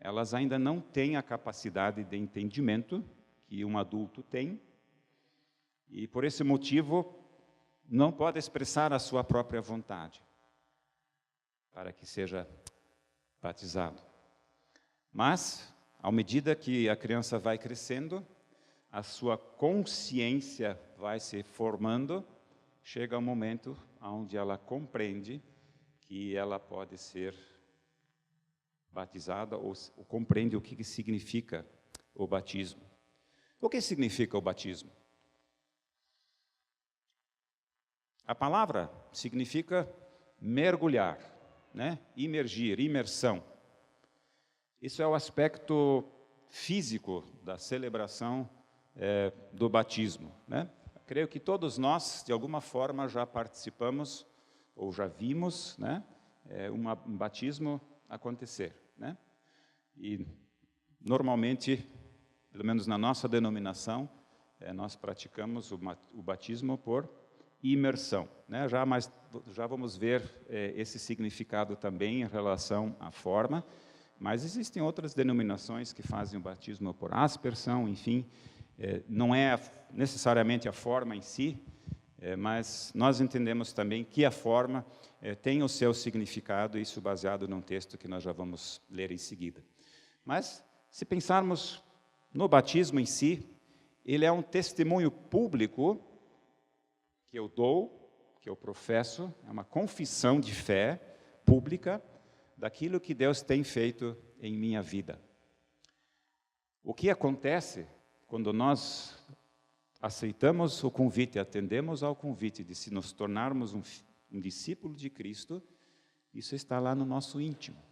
elas ainda não têm a capacidade de entendimento que um adulto tem, e por esse motivo não pode expressar a sua própria vontade para que seja batizado. Mas, à medida que a criança vai crescendo, a sua consciência vai se formando, chega um momento onde ela compreende que ela pode ser batizada ou compreende o que significa o batismo. O que significa o batismo? A palavra significa mergulhar, né? Imergir, imersão. Isso é o aspecto físico da celebração do batismo, né? Creio que todos nós, de alguma forma, já participamos ou já vimos, né, um batismo acontecer, né? E, normalmente, pelo menos na nossa denominação, nós praticamos o batismo por imersão, né? Já vamos ver esse significado também em relação à forma, mas existem outras denominações que fazem o batismo por aspersão, enfim, não é necessariamente a forma em si, mas nós entendemos também que a forma tem o seu significado, isso baseado num texto que nós já vamos ler em seguida. Mas, se pensarmos no batismo em si, ele é um testemunho público que eu dou, que eu professo, é uma confissão de fé pública daquilo que Deus tem feito em minha vida. O que acontece quando nós aceitamos o convite, atendemos ao convite de se nos tornarmos um discípulo de Cristo, isso está lá no nosso íntimo.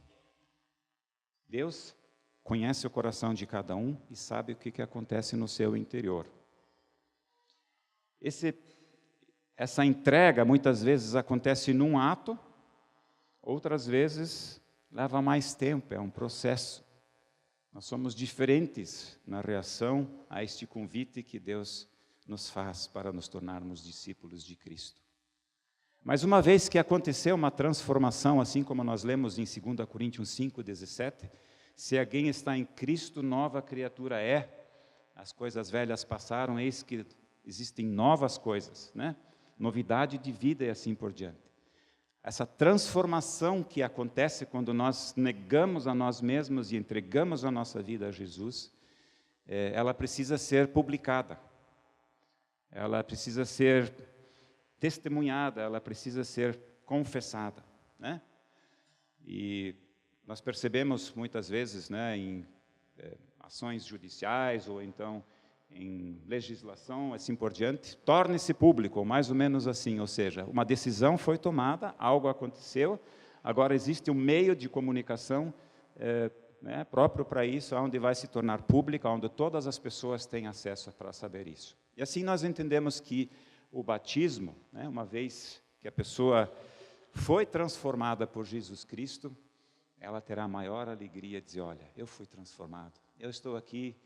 Deus conhece o coração de cada um e sabe o que acontece no seu interior. Essa entrega, muitas vezes, acontece num ato, outras vezes leva mais tempo, é um processo. Nós somos diferentes na reação a este convite que Deus nos faz para nos tornarmos discípulos de Cristo. Mas uma vez que aconteceu uma transformação, assim como nós lemos em 2 Coríntios 5:17, se alguém está em Cristo, nova criatura é. As coisas velhas passaram, eis que existem novas coisas, né? Novidade de vida e assim por diante. Essa transformação que acontece quando nós negamos a nós mesmos e entregamos a nossa vida a Jesus, ela precisa ser publicada, ela precisa ser testemunhada, ela precisa ser confessada, né? E nós percebemos muitas vezes, né, em ações judiciais ou então em legislação, assim por diante, torne-se público, ou mais ou menos assim, ou seja, uma decisão foi tomada, algo aconteceu, agora existe um meio de comunicação né, próprio para isso, onde vai se tornar pública, onde todas as pessoas têm acesso para saber isso. E assim nós entendemos que o batismo, né, uma vez que a pessoa foi transformada por Jesus Cristo, ela terá a maior alegria de dizer, olha, eu fui transformado, eu estou aqui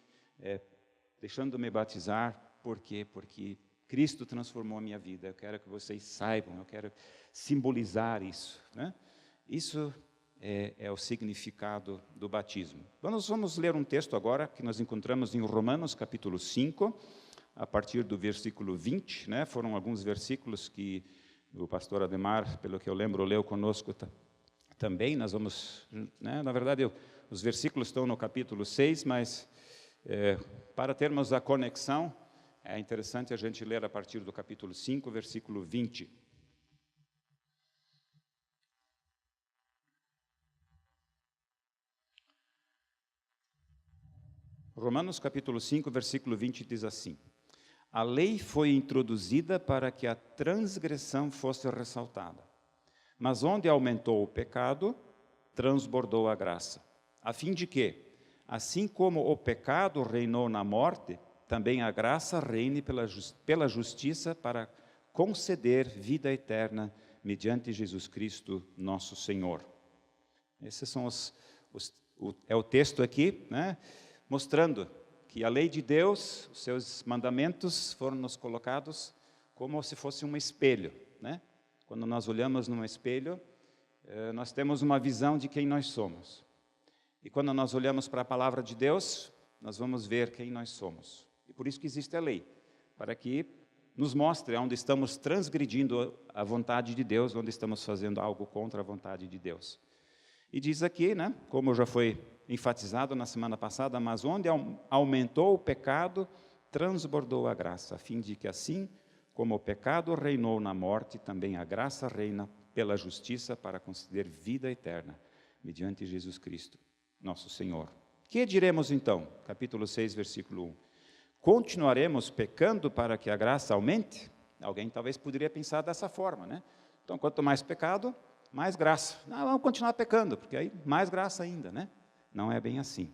deixando-me batizar, por quê? Porque Cristo transformou a minha vida, eu quero que vocês saibam, eu quero simbolizar isso, né? Isso é o significado do batismo. Nós vamos ler um texto agora, que nós encontramos em Romanos, capítulo 5, a partir do versículo 20, né? Foram alguns versículos que o pastor Ademar, pelo que eu lembro, leu conosco também. Nós vamos, né? Na verdade, os versículos estão no capítulo 6, mas para termos a conexão, é interessante a gente ler a partir do capítulo 5, versículo 20. Romanos capítulo 5, versículo 20 diz assim: a lei foi introduzida para que a transgressão fosse ressaltada, mas onde aumentou o pecado, transbordou a graça, a fim de que, assim como o pecado reinou na morte, também a graça reine pela justiça para conceder vida eterna mediante Jesus Cristo, nosso Senhor. Esses são é o texto aqui, né, mostrando que a lei de Deus, os seus mandamentos foram nos colocados como se fosse um espelho, né? Quando nós olhamos num espelho, nós temos uma visão de quem nós somos. E quando nós olhamos para a palavra de Deus, nós vamos ver quem nós somos. E por isso que existe a lei, para que nos mostre onde estamos transgredindo a vontade de Deus, onde estamos fazendo algo contra a vontade de Deus. E diz aqui, né, como já foi enfatizado na semana passada, mas onde aumentou o pecado, transbordou a graça, a fim de que assim como o pecado reinou na morte, também a graça reina pela justiça para conceder vida eterna, mediante Jesus Cristo, nosso Senhor. Que diremos então? Capítulo 6, versículo 1. Continuaremos pecando para que a graça aumente? Alguém talvez poderia pensar dessa forma, né? Então, quanto mais pecado, mais graça. Não, vamos continuar pecando, porque aí mais graça ainda, né? Não é bem assim.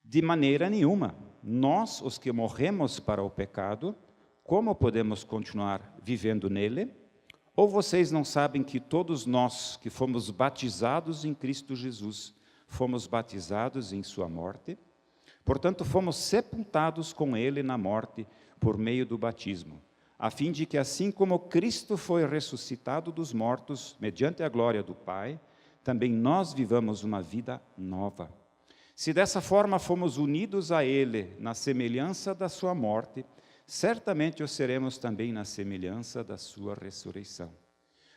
De maneira nenhuma. Nós, os que morremos para o pecado, como podemos continuar vivendo nele? Ou vocês não sabem que todos nós que fomos batizados em Cristo Jesus, fomos batizados em sua morte? Portanto, fomos sepultados com ele na morte por meio do batismo, a fim de que assim como Cristo foi ressuscitado dos mortos, mediante a glória do Pai, também nós vivamos uma vida nova. Se dessa forma fomos unidos a ele na semelhança da sua morte, certamente o seremos também na semelhança da sua ressurreição.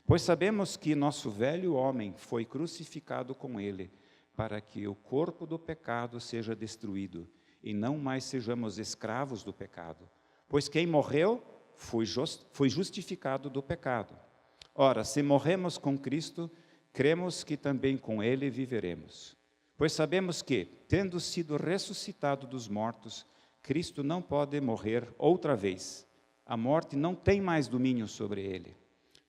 Pois sabemos que nosso velho homem foi crucificado com ele, para que o corpo do pecado seja destruído, e não mais sejamos escravos do pecado. Pois quem morreu foi justificado do pecado. Ora, se morremos com Cristo, cremos que também com ele viveremos. Pois sabemos que, tendo sido ressuscitado dos mortos, Cristo não pode morrer outra vez. A morte não tem mais domínio sobre ele.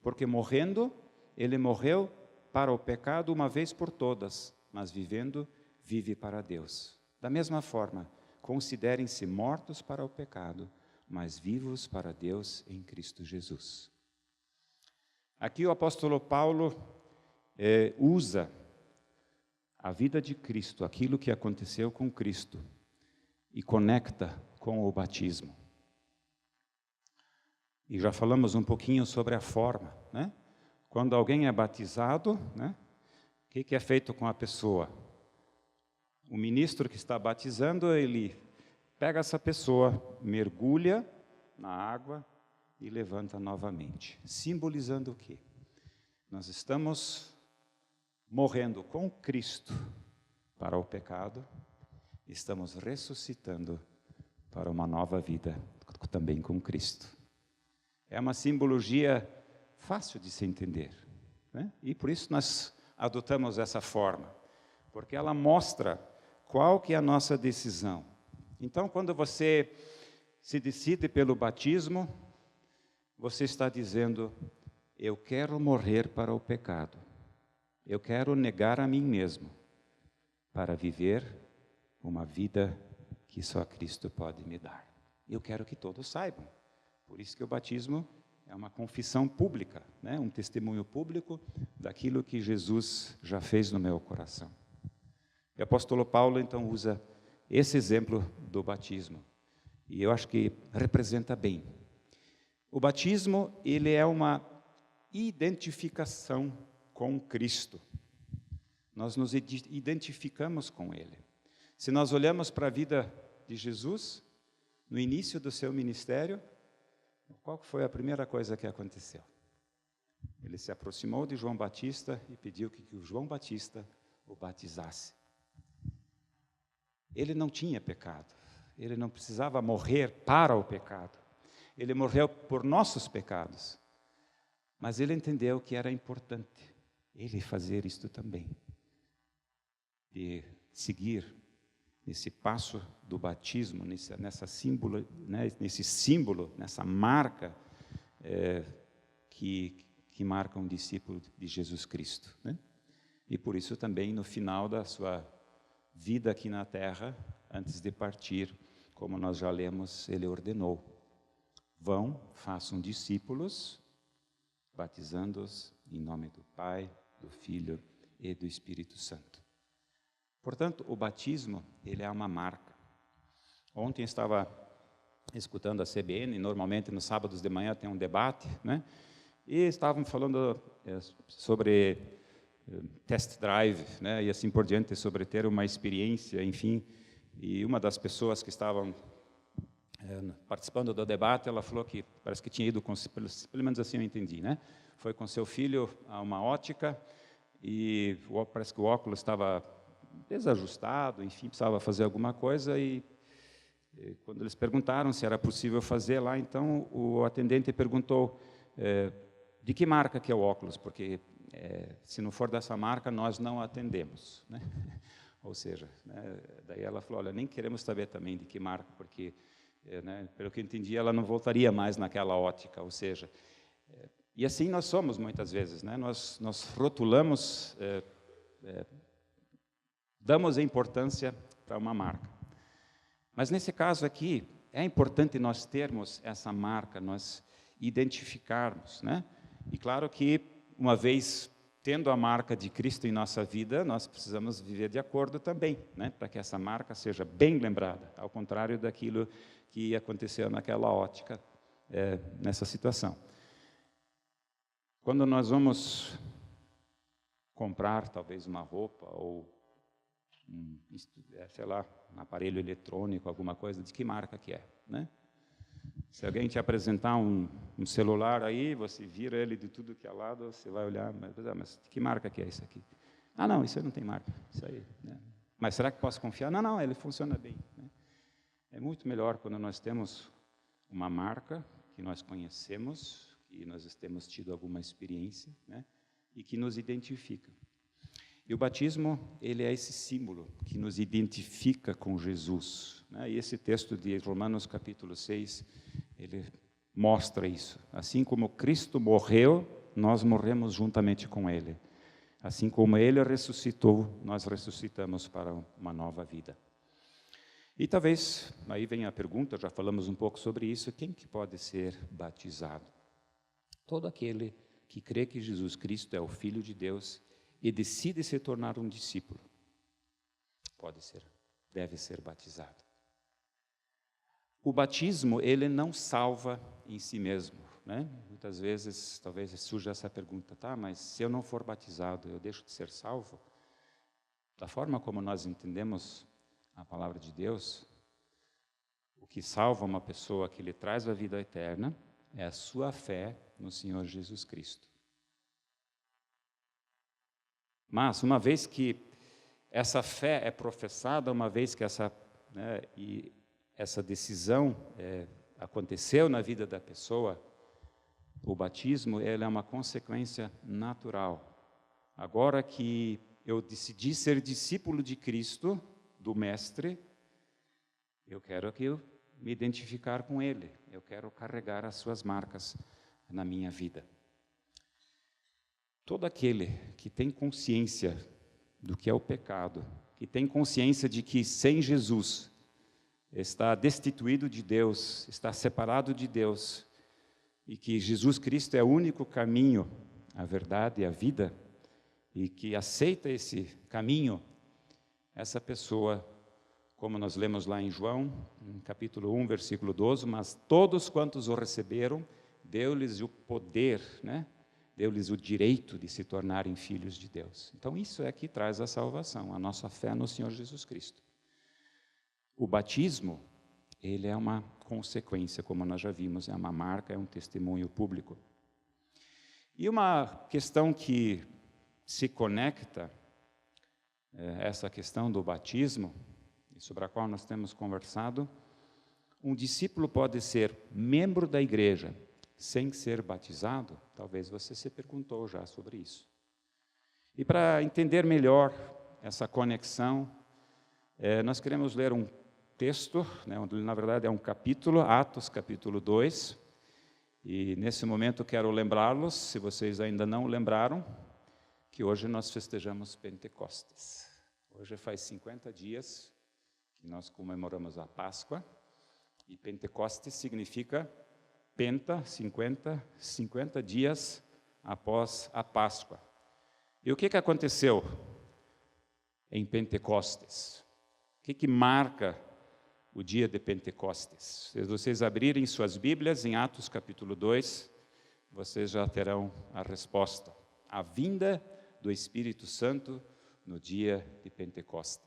Porque morrendo, ele morreu para o pecado uma vez por todas, mas vivendo, vive para Deus. Da mesma forma, considerem-se mortos para o pecado, mas vivos para Deus em Cristo Jesus. Aqui o apóstolo Paulo usa a vida de Cristo, aquilo que aconteceu com Cristo, e conecta com o batismo. E já falamos um pouquinho sobre a forma, né? Quando alguém é batizado, né? O que é feito com a pessoa? O ministro que está batizando, ele pega essa pessoa, mergulha na água e levanta novamente. Simbolizando o quê? Nós estamos morrendo com Cristo para o pecado, estamos ressuscitando para uma nova vida também com Cristo. É uma simbologia fácil de se entender, né? E por isso nós adotamos essa forma, porque ela mostra qual que é a nossa decisão. Então, quando você se decide pelo batismo, você está dizendo, eu quero morrer para o pecado, eu quero negar a mim mesmo, para viver uma vida que só Cristo pode me dar. Eu quero que todos saibam. Por isso que o batismo é uma confissão pública, né? Um testemunho público daquilo que Jesus já fez no meu coração. O apóstolo Paulo, então, usa esse exemplo do batismo. E eu acho que representa bem. O batismo, ele é uma identificação com Cristo. Nós nos identificamos com Ele. Se nós olhamos para a vida de Jesus, no início do seu ministério, qual foi a primeira coisa que aconteceu? Ele se aproximou de João Batista e pediu que o João Batista o batizasse. Ele não tinha pecado, ele não precisava morrer para o pecado. Ele morreu por nossos pecados, mas ele entendeu que era importante ele fazer isto também, de seguir nesse passo do batismo, nesse símbolo, nessa marca que marca um discípulo de Jesus Cristo, né? E por isso também no final da sua vida aqui na terra, antes de partir, como nós já lemos, ele ordenou: vão, façam discípulos, batizando-os em nome do Pai, do Filho e do Espírito Santo. Portanto, o batismo, ele é uma marca. Ontem estava escutando a CBN, normalmente nos sábados de manhã tem um debate, né? E estavam falando sobre test drive, né, e assim por diante, sobre ter uma experiência, enfim. E uma das pessoas que estavam participando do debate, ela falou que parece que tinha ido, pelo menos assim eu entendi, né? Foi com seu filho a uma ótica e parece que o óculos estava desajustado, enfim, precisava fazer alguma coisa e quando eles perguntaram se era possível fazer lá, então o atendente perguntou de que marca que é o óculos, porque se não for dessa marca, nós não atendemos, né? Ou seja, né, daí ela falou, olha, nem queremos saber também de que marca, porque, né, pelo que eu entendi, ela não voltaria mais naquela ótica, ou seja, e assim nós somos muitas vezes, né? Nós rotulamos, damos importância para uma marca. Mas nesse caso aqui, é importante nós termos essa marca, nós identificarmos, né? E claro que, uma vez tendo a marca de Cristo em nossa vida, nós precisamos viver de acordo também, né? Para que essa marca seja bem lembrada, ao contrário daquilo que aconteceu naquela ótica, nessa situação. Quando nós vamos comprar, talvez, uma roupa ou sei lá, um aparelho eletrônico, alguma coisa, de que marca que é, né? Se alguém te apresentar um celular aí, você vira ele de tudo que é lado, você vai olhar, mas de que marca que é isso aqui? Ah, não, isso aí não tem marca, isso aí, né? Mas será que posso confiar? Não, não, ele funciona bem, né? É muito melhor quando nós temos uma marca que nós conhecemos, que nós temos tido alguma experiência, né? E que nos identifica. E o batismo, ele é esse símbolo que nos identifica com Jesus, né? E esse texto de Romanos capítulo 6, ele mostra isso. Assim como Cristo morreu, nós morremos juntamente com Ele. Assim como Ele ressuscitou, nós ressuscitamos para uma nova vida. E talvez, aí vem a pergunta, já falamos um pouco sobre isso, quem que pode ser batizado? Todo aquele que crê que Jesus Cristo é o Filho de Deus e decide se tornar um discípulo, pode ser, deve ser batizado. O batismo, ele não salva em si mesmo, né? Muitas vezes, talvez surja essa pergunta, tá, mas se eu não for batizado, eu deixo de ser salvo? Da forma como nós entendemos a palavra de Deus, o que salva uma pessoa, que lhe traz a vida eterna, é a sua fé no Senhor Jesus Cristo. Mas, uma vez que essa fé é professada, uma vez que essa decisão aconteceu na vida da pessoa, o batismo ele é uma consequência natural. Agora que eu decidi ser discípulo de Cristo, do Mestre, eu quero me identificar com Ele, eu quero carregar as suas marcas na minha vida. Todo aquele que tem consciência do que é o pecado, que tem consciência de que sem Jesus está destituído de Deus, está separado de Deus, e que Jesus Cristo é o único caminho, a verdade e a vida, e que aceita esse caminho, essa pessoa, como nós lemos lá em João, no capítulo 1, versículo 12, mas todos quantos o receberam, deu-lhes o poder, né? Deu-lhes o direito de se tornarem filhos de Deus. Então isso é que traz a salvação, a nossa fé no Senhor Jesus Cristo. O batismo, ele é uma consequência, como nós já vimos, é uma marca, é um testemunho público. E uma questão que se conecta, essa questão do batismo, sobre a qual nós temos conversado, um discípulo pode ser membro da igreja sem ser batizado? Talvez você se perguntou já sobre isso. E para entender melhor essa conexão, nós queremos ler um texto, né, na verdade é um capítulo, Atos capítulo 2, e nesse momento quero lembrá-los, se vocês ainda não lembraram, que hoje nós festejamos Pentecostes. Hoje faz 50 dias que nós comemoramos a Páscoa, e Pentecostes significa Penta, 50 dias após a Páscoa. E o que aconteceu em Pentecostes? O que marca o dia de Pentecostes? Se vocês abrirem suas Bíblias em Atos capítulo 2, vocês já terão a resposta. A vinda do Espírito Santo no dia de Pentecostes.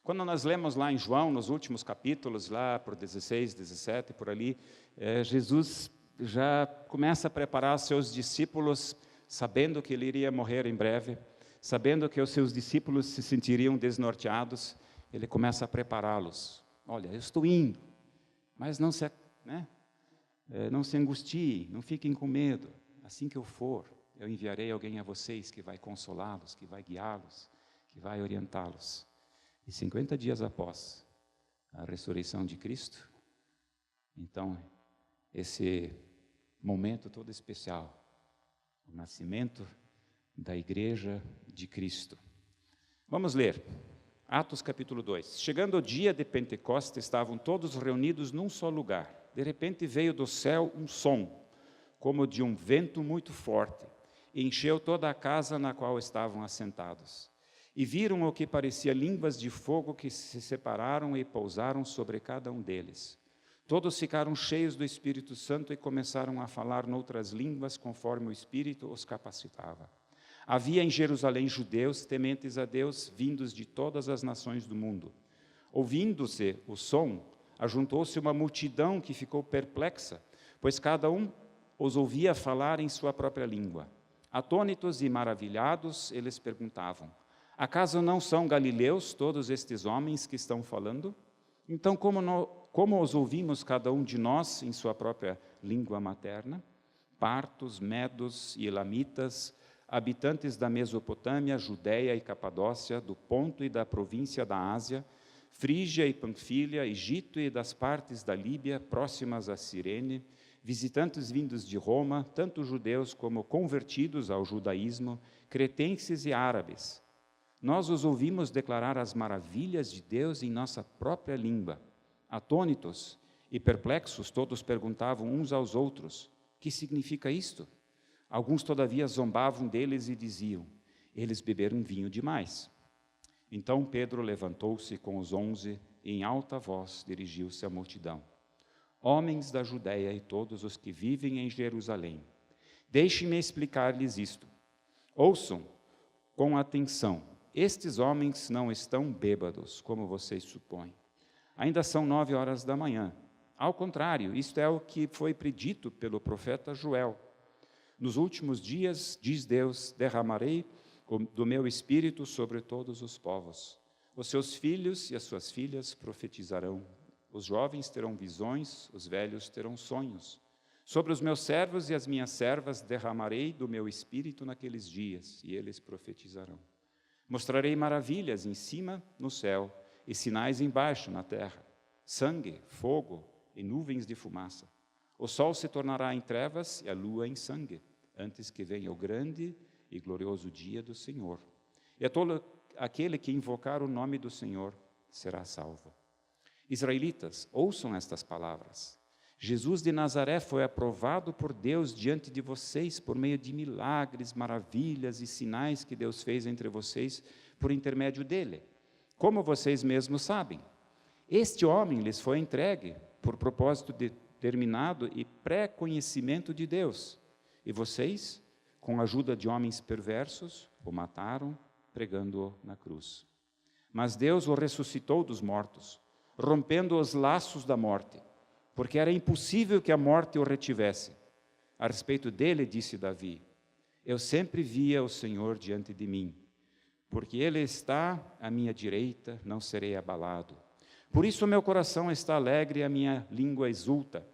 Quando nós lemos lá em João, nos últimos capítulos, lá por 16, 17, por ali, Jesus já começa a preparar os seus discípulos, sabendo que ele iria morrer em breve, sabendo que os seus discípulos se sentiriam desnorteados, ele começa a prepará-los. Olha, eu estou indo, mas não se angustiem, não fiquem com medo. Assim que eu for, eu enviarei alguém a vocês que vai consolá-los, que vai guiá-los, que vai orientá-los. E 50 dias após a ressurreição de Cristo, então, esse momento todo especial, o nascimento da Igreja de Cristo. Vamos ler, Atos capítulo 2. Chegando o dia de Pentecostes, estavam todos reunidos num só lugar. De repente veio do céu um som, como de um vento muito forte, e encheu toda a casa na qual estavam assentados. E viram o que parecia línguas de fogo que se separaram e pousaram sobre cada um deles. Todos ficaram cheios do Espírito Santo e começaram a falar noutras línguas, conforme o Espírito os capacitava. Havia em Jerusalém judeus tementes a Deus, vindos de todas as nações do mundo. Ouvindo-se o som, ajuntou-se uma multidão que ficou perplexa, pois cada um os ouvia falar em sua própria língua. Atônitos e maravilhados, eles perguntavam: acaso não são galileus todos estes homens que estão falando? Então, como os ouvimos cada um de nós em sua própria língua materna? Partos, medos e elamitas, habitantes da Mesopotâmia, Judéia e Capadócia, do Ponto e da província da Ásia, Frígia e Panfilha, Egito e das partes da Líbia, próximas a Cirene, visitantes vindos de Roma, tanto judeus como convertidos ao judaísmo, cretenses e árabes. Nós os ouvimos declarar as maravilhas de Deus em nossa própria língua. Atônitos e perplexos, todos perguntavam uns aos outros: que significa isto? Alguns, todavia, zombavam deles e diziam: eles beberam vinho demais. Então Pedro levantou-se com os 11 e, em alta voz, dirigiu-se à multidão: homens da Judéia e todos os que vivem em Jerusalém, deixem-me explicar-lhes isto. Ouçam com atenção. Estes homens não estão bêbados, como vocês supõem. Ainda são 9 horas da manhã. Ao contrário, isto é o que foi predito pelo profeta Joel. Nos últimos dias, diz Deus, derramarei do meu espírito sobre todos os povos. Os seus filhos e as suas filhas profetizarão. Os jovens terão visões, os velhos terão sonhos. Sobre os meus servos e as minhas servas derramarei do meu espírito naqueles dias, e eles profetizarão. Mostrarei maravilhas em cima no céu e sinais embaixo na terra, sangue, fogo e nuvens de fumaça. O sol se tornará em trevas e a lua em sangue, antes que venha o grande e glorioso dia do Senhor. E a todo aquele que invocar o nome do Senhor será salvo. Israelitas, ouçam estas palavras. Jesus de Nazaré foi aprovado por Deus diante de vocês por meio de milagres, maravilhas e sinais que Deus fez entre vocês por intermédio dele. Como vocês mesmos sabem, este homem lhes foi entregue por propósito determinado e pré-conhecimento de Deus. E vocês, com a ajuda de homens perversos, o mataram, pregando-o na cruz. Mas Deus o ressuscitou dos mortos, rompendo os laços da morte, porque era impossível que a morte o retivesse. A respeito dele, disse Davi: eu sempre via o Senhor diante de mim, porque ele está à minha direita, não serei abalado. Por isso o meu coração está alegre e a minha língua exulta.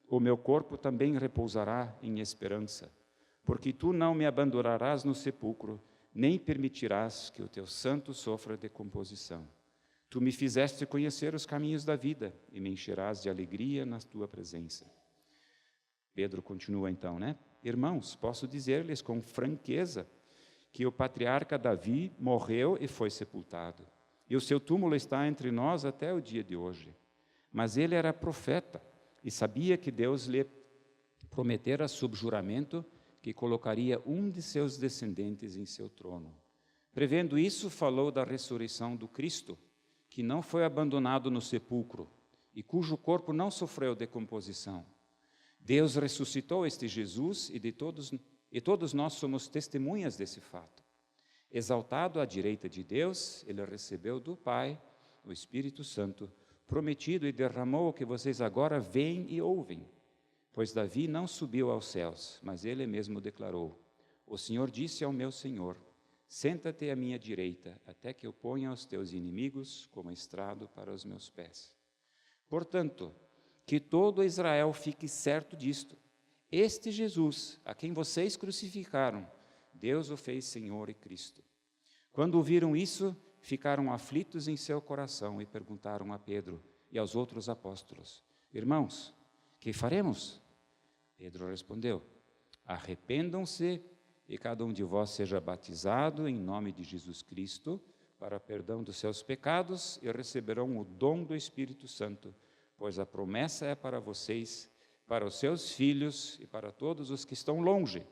O meu corpo também repousará em esperança, porque tu não me abandonarás no sepulcro, nem permitirás que o teu santo sofra decomposição. Tu me fizeste conhecer os caminhos da vida e me encherás de alegria na tua presença. Pedro continua então, Irmãos, posso dizer-lhes com franqueza que o patriarca Davi morreu e foi sepultado, e o seu túmulo está entre nós até o dia de hoje. Mas ele era profeta e sabia que Deus lhe prometera sob juramento que colocaria um de seus descendentes em seu trono. Prevendo isso, falou da ressurreição do Cristo, que não foi abandonado no sepulcro e cujo corpo não sofreu decomposição. Deus ressuscitou este Jesus e todos nós somos testemunhas desse fato. Exaltado à direita de Deus, ele recebeu do Pai o Espírito Santo, prometido, e derramou o que vocês agora veem e ouvem. Pois Davi não subiu aos céus, mas ele mesmo declarou: o Senhor disse ao meu Senhor: senta-te à minha direita, até que eu ponha os teus inimigos como estrado para os meus pés. Portanto, que todo Israel fique certo disto: este Jesus, a quem vocês crucificaram, Deus o fez Senhor e Cristo. Quando ouviram isso, ficaram aflitos em seu coração e perguntaram a Pedro e aos outros apóstolos: irmãos, que faremos? Pedro respondeu: arrependam-se e cada um de vós seja batizado em nome de Jesus Cristo para perdão dos seus pecados, e receberão o dom do Espírito Santo, pois a promessa é para vocês, para os seus filhos e para todos os que estão longe,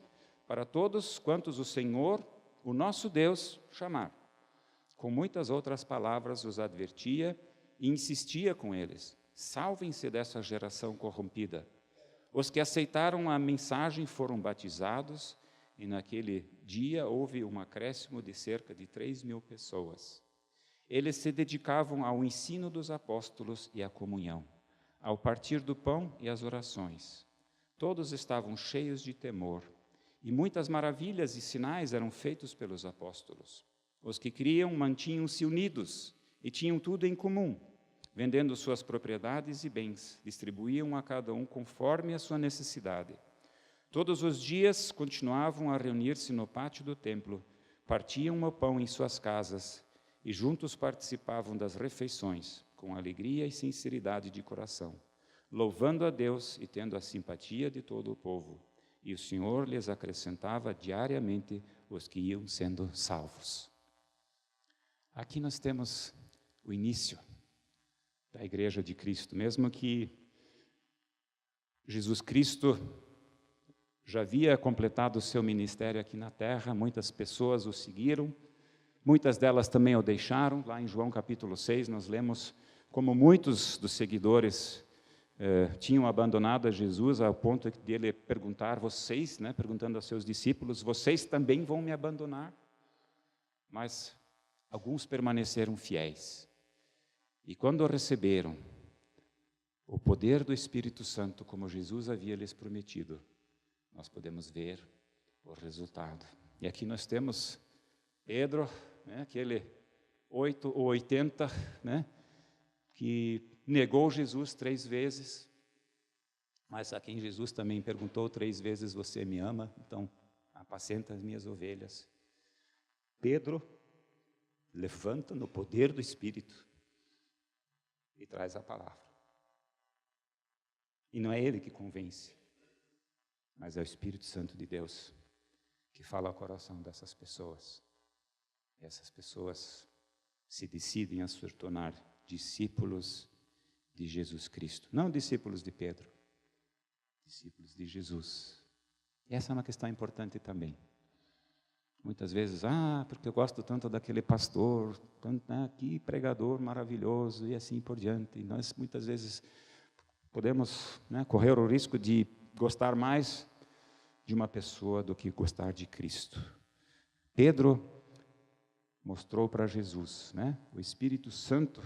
para todos quantos o Senhor, o nosso Deus, chamar. Com muitas outras palavras os advertia e insistia com eles: salvem-se dessa geração corrompida. Os que aceitaram a mensagem foram batizados, e naquele dia houve um acréscimo de cerca de 3.000 pessoas. Eles se dedicavam ao ensino dos apóstolos e à comunhão, ao partir do pão e às orações. Todos estavam cheios de temor, e muitas maravilhas e sinais eram feitos pelos apóstolos. Os que criam mantinham-se unidos e tinham tudo em comum. Vendendo suas propriedades e bens, distribuíam a cada um conforme a sua necessidade. Todos os dias continuavam a reunir-se no pátio do templo, partiam o pão em suas casas e juntos participavam das refeições, com alegria e sinceridade de coração, louvando a Deus e tendo a simpatia de todo o povo. E o Senhor lhes acrescentava diariamente os que iam sendo salvos. Aqui nós temos o início da Igreja de Cristo, mesmo que Jesus Cristo já havia completado o seu ministério aqui na terra, muitas pessoas o seguiram, muitas delas também o deixaram. Lá em João capítulo 6 nós lemos como muitos dos seguidores tinham abandonado a Jesus ao ponto de ele perguntar: vocês, perguntando aos seus discípulos, vocês também vão me abandonar? Mas alguns permaneceram fiéis. E quando receberam o poder do Espírito Santo, como Jesus havia lhes prometido, nós podemos ver o resultado. E aqui nós temos Pedro, aquele 8 ou 80, que negou Jesus 3 vezes, mas a quem Jesus também perguntou 3 vezes: você me ama? Então, apacenta as minhas ovelhas. Pedro levanta no poder do Espírito e traz a palavra. E não é ele que convence, mas é o Espírito Santo de Deus que fala ao coração dessas pessoas. E essas pessoas se decidem a se tornar discípulos de Jesus Cristo. Não discípulos de Pedro, discípulos de Jesus. E essa é uma questão importante também. Muitas vezes, porque eu gosto tanto daquele pastor, que pregador maravilhoso, e assim por diante. E nós, muitas vezes, podemos correr o risco de gostar mais de uma pessoa do que gostar de Cristo. Pedro mostrou para Jesus, o Espírito Santo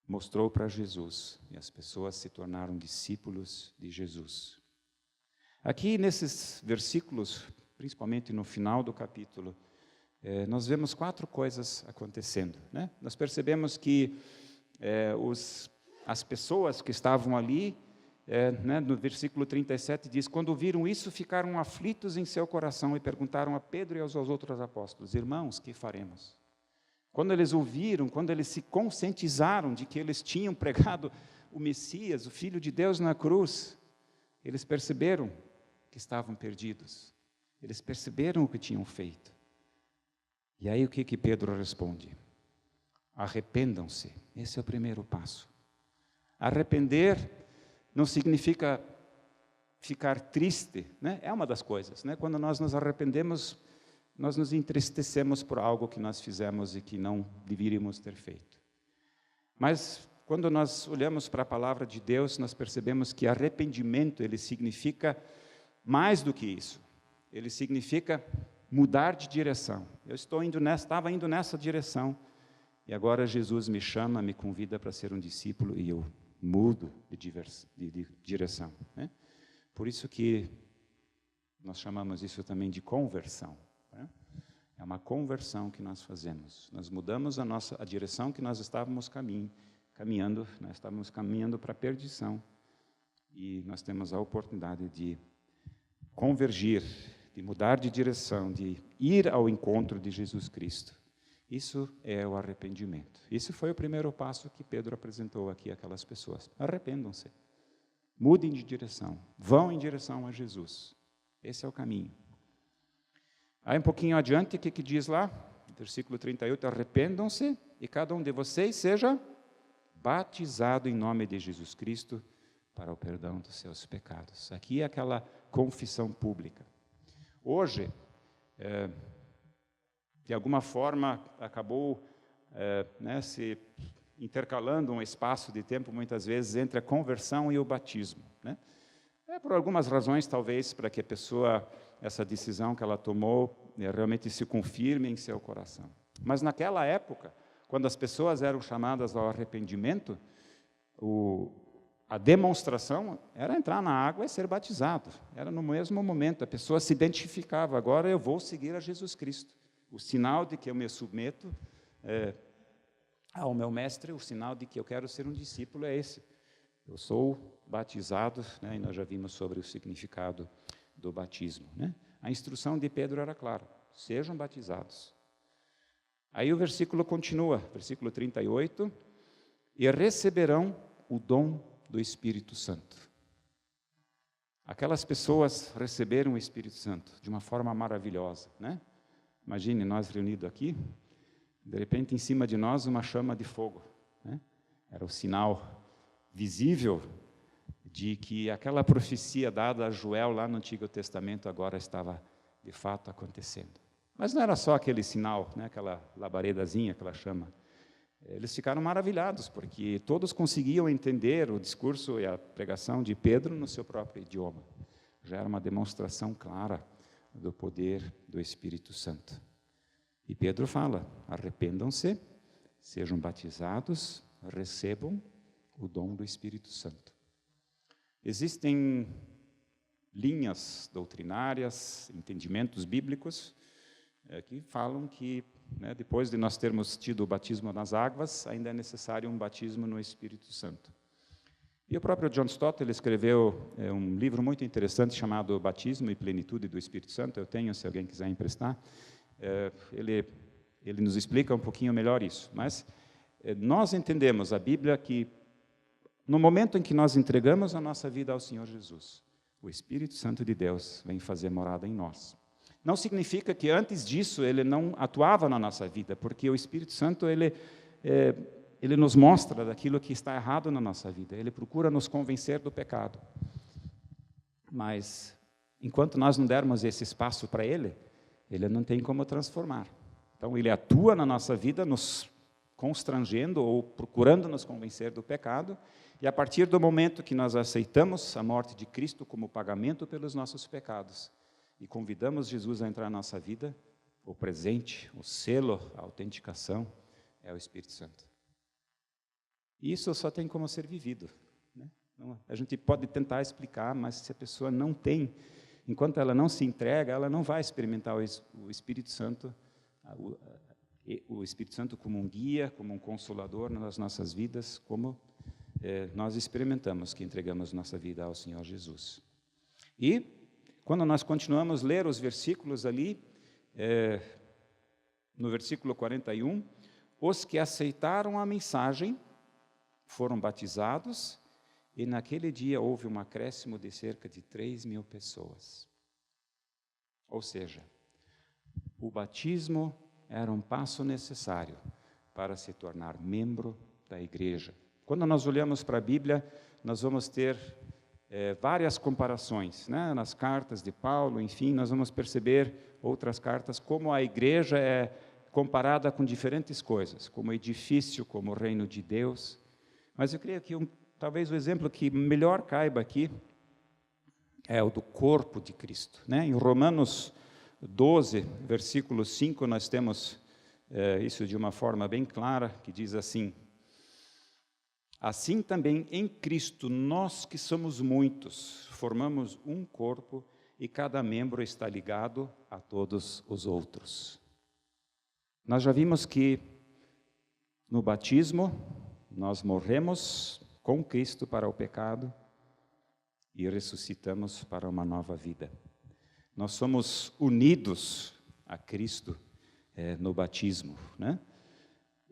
mostrou para Jesus, e as pessoas se tornaram discípulos de Jesus. Aqui nesses versículos, principalmente no final do capítulo, nós vemos 4 coisas acontecendo. Nós percebemos que as pessoas que estavam ali, no versículo 37 diz: quando viram isso, ficaram aflitos em seu coração e perguntaram a Pedro e aos outros apóstolos: irmãos, que faremos? Quando eles ouviram, quando eles se conscientizaram de que eles tinham pregado o Messias, o Filho de Deus na cruz, eles perceberam que estavam perdidos. Eles perceberam o que tinham feito. E aí o que Pedro responde? Arrependam-se. Esse é o primeiro passo. Arrepender não significa ficar triste, É uma das coisas, Quando nós nos arrependemos, nós nos entristecemos por algo que nós fizemos e que não deveríamos ter feito. Mas quando nós olhamos para a palavra de Deus, nós percebemos que arrependimento, ele significa mais do que isso. Ele significa mudar de direção. Eu estava indo nessa direção, e agora Jesus me chama, me convida para ser um discípulo, e eu mudo de direção, né? Por isso que nós chamamos isso também de conversão, né? É uma conversão que nós fazemos. Nós mudamos a direção que nós estávamos caminhando, nós estávamos caminhando para a perdição, e nós temos a oportunidade de convergir, de mudar de direção, de ir ao encontro de Jesus Cristo. Isso é o arrependimento. Esse foi o primeiro passo que Pedro apresentou aqui àquelas pessoas. Arrependam-se, mudem de direção, vão em direção a Jesus. Esse é o caminho. Aí um pouquinho adiante, o que diz lá? Versículo 38, arrependam-se e cada um de vocês seja batizado em nome de Jesus Cristo para o perdão dos seus pecados. Aqui é aquela confissão pública. Hoje, de alguma forma, acabou se intercalando um espaço de tempo, muitas vezes, entre a conversão e o batismo, né? Por algumas razões, talvez, para que a pessoa, essa decisão que ela tomou, realmente se confirme em seu coração. Mas naquela época, quando as pessoas eram chamadas ao arrependimento, a demonstração era entrar na água e ser batizado. Era no mesmo momento, a pessoa se identificava, agora eu vou seguir a Jesus Cristo. O sinal de que eu me submeto ao meu mestre, o sinal de que eu quero ser um discípulo é esse. Eu sou batizado, né, e nós já vimos sobre o significado do batismo, né? A instrução de Pedro era clara, sejam batizados. Aí o versículo continua, versículo 38, e receberão o dom do Espírito Santo. Aquelas pessoas receberam o Espírito Santo de uma forma maravilhosa, né? Imagine nós reunidos aqui, de repente em cima de nós uma chama de fogo, né? Era o sinal visível de que aquela profecia dada a Joel lá no Antigo Testamento agora estava de fato acontecendo. Mas não era só aquele sinal, né? Aquela labaredazinha, aquela chama. Eles ficaram maravilhados, porque todos conseguiam entender o discurso e a pregação de Pedro no seu próprio idioma. Já era uma demonstração clara do poder do Espírito Santo. E Pedro fala, arrependam-se, sejam batizados, recebam o dom do Espírito Santo. Existem linhas doutrinárias, entendimentos bíblicos, que falam que, né, depois de nós termos tido o batismo nas águas, ainda é necessário um batismo no Espírito Santo. E o próprio John Stott, ele escreveu um livro muito interessante chamado Batismo e Plenitude do Espírito Santo. Eu tenho, se alguém quiser emprestar. Ele nos explica um pouquinho melhor isso. Mas nós entendemos a Bíblia que, no momento em que nós entregamos a nossa vida ao Senhor Jesus, o Espírito Santo de Deus vem fazer morada em nós. Não significa que antes disso ele não atuava na nossa vida, porque o Espírito Santo ele nos mostra daquilo que está errado na nossa vida, ele procura nos convencer do pecado. Mas, enquanto nós não dermos esse espaço para ele não tem como transformar. Então, ele atua na nossa vida, nos constrangendo ou procurando nos convencer do pecado, e a partir do momento que nós aceitamos a morte de Cristo como pagamento pelos nossos pecados, e convidamos Jesus a entrar na nossa vida, o presente, o selo, a autenticação, é o Espírito Santo. E isso só tem como ser vivido, né? A gente pode tentar explicar, mas se a pessoa não tem, enquanto ela não se entrega, ela não vai experimentar o Espírito Santo, o Espírito Santo como um guia, como um consolador nas nossas vidas, como nós experimentamos que entregamos nossa vida ao Senhor Jesus. E, quando nós continuamos a ler os versículos ali, no versículo 41, os que aceitaram a mensagem foram batizados, e naquele dia houve um acréscimo de cerca de 3.000 pessoas. Ou seja, o batismo era um passo necessário para se tornar membro da igreja. Quando nós olhamos para a Bíblia, nós vamos ter várias comparações, né? Nas cartas de Paulo, enfim, nós vamos perceber outras cartas, como a igreja é comparada com diferentes coisas, como edifício, como o reino de Deus. Mas eu creio que talvez o exemplo que melhor caiba aqui é o do corpo de Cristo, né? Em Romanos 12, versículo 5, nós temos isso de uma forma bem clara, que diz assim: assim também em Cristo, nós que somos muitos, formamos um corpo e cada membro está ligado a todos os outros. Nós já vimos que no batismo nós morremos com Cristo para o pecado e ressuscitamos para uma nova vida. Nós somos unidos a Cristo no batismo, né?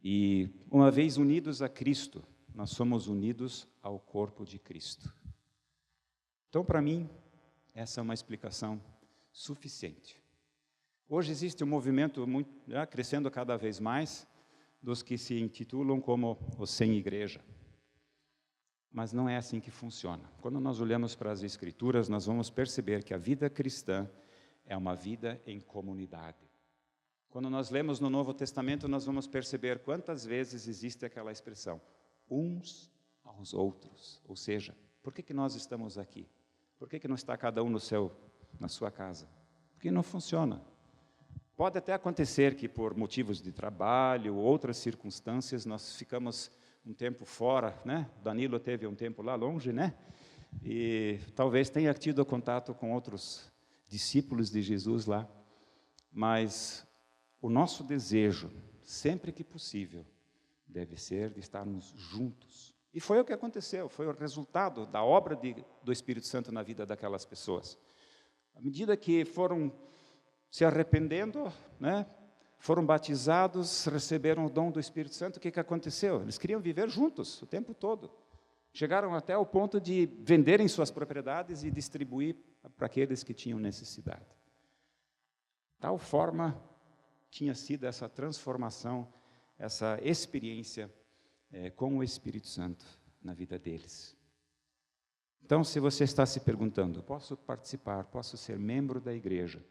E uma vez unidos a Cristo, nós somos unidos ao corpo de Cristo. Então, para mim, essa é uma explicação suficiente. Hoje existe um movimento crescendo cada vez mais dos que se intitulam como os sem igreja. Mas não é assim que funciona. Quando nós olhamos para as Escrituras, nós vamos perceber que a vida cristã é uma vida em comunidade. Quando nós lemos no Novo Testamento, nós vamos perceber quantas vezes existe aquela expressão, uns aos outros. Ou seja, por que nós estamos aqui? Por que não está cada um na sua casa? Porque não funciona. Pode até acontecer que por motivos de trabalho, outras circunstâncias, nós ficamos um tempo fora, né? Danilo teve um tempo lá longe, né? E talvez tenha tido contato com outros discípulos de Jesus lá. Mas o nosso desejo, sempre que possível, deve ser de estarmos juntos. E foi o que aconteceu, foi o resultado da obra do Espírito Santo na vida daquelas pessoas. À medida que foram se arrependendo, né? Foram batizados, receberam o dom do Espírito Santo, o que aconteceu? Eles queriam viver juntos o tempo todo. Chegaram até o ponto de venderem suas propriedades e distribuir para aqueles que tinham necessidade. Tal forma tinha sido essa transformação, essa experiência com o Espírito Santo na vida deles. Então, se você está se perguntando, posso participar, posso ser membro da igreja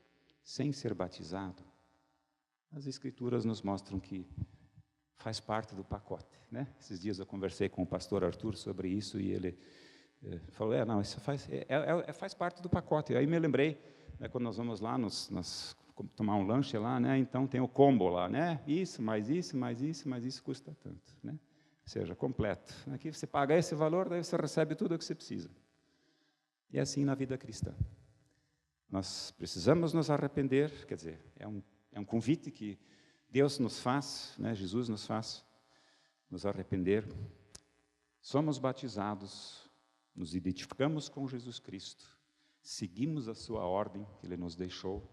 sem ser batizado? As Escrituras nos mostram que faz parte do pacote, né? Esses dias eu conversei com o pastor Arthur sobre isso e ele falou, não, isso faz parte do pacote. Aí me lembrei, né, quando nós vamos lá tomar um lanche lá, né? Então tem o combo lá, né? Isso, mais isso, mais isso, mais isso custa tanto, né? Ou seja, completo. Aqui você paga esse valor, daí você recebe tudo o que você precisa. E é assim na vida cristã. Nós precisamos nos arrepender, quer dizer, é um convite que Deus nos faz, né? Jesus nos faz nos arrepender. Somos batizados, nos identificamos com Jesus Cristo, seguimos a sua ordem que Ele nos deixou,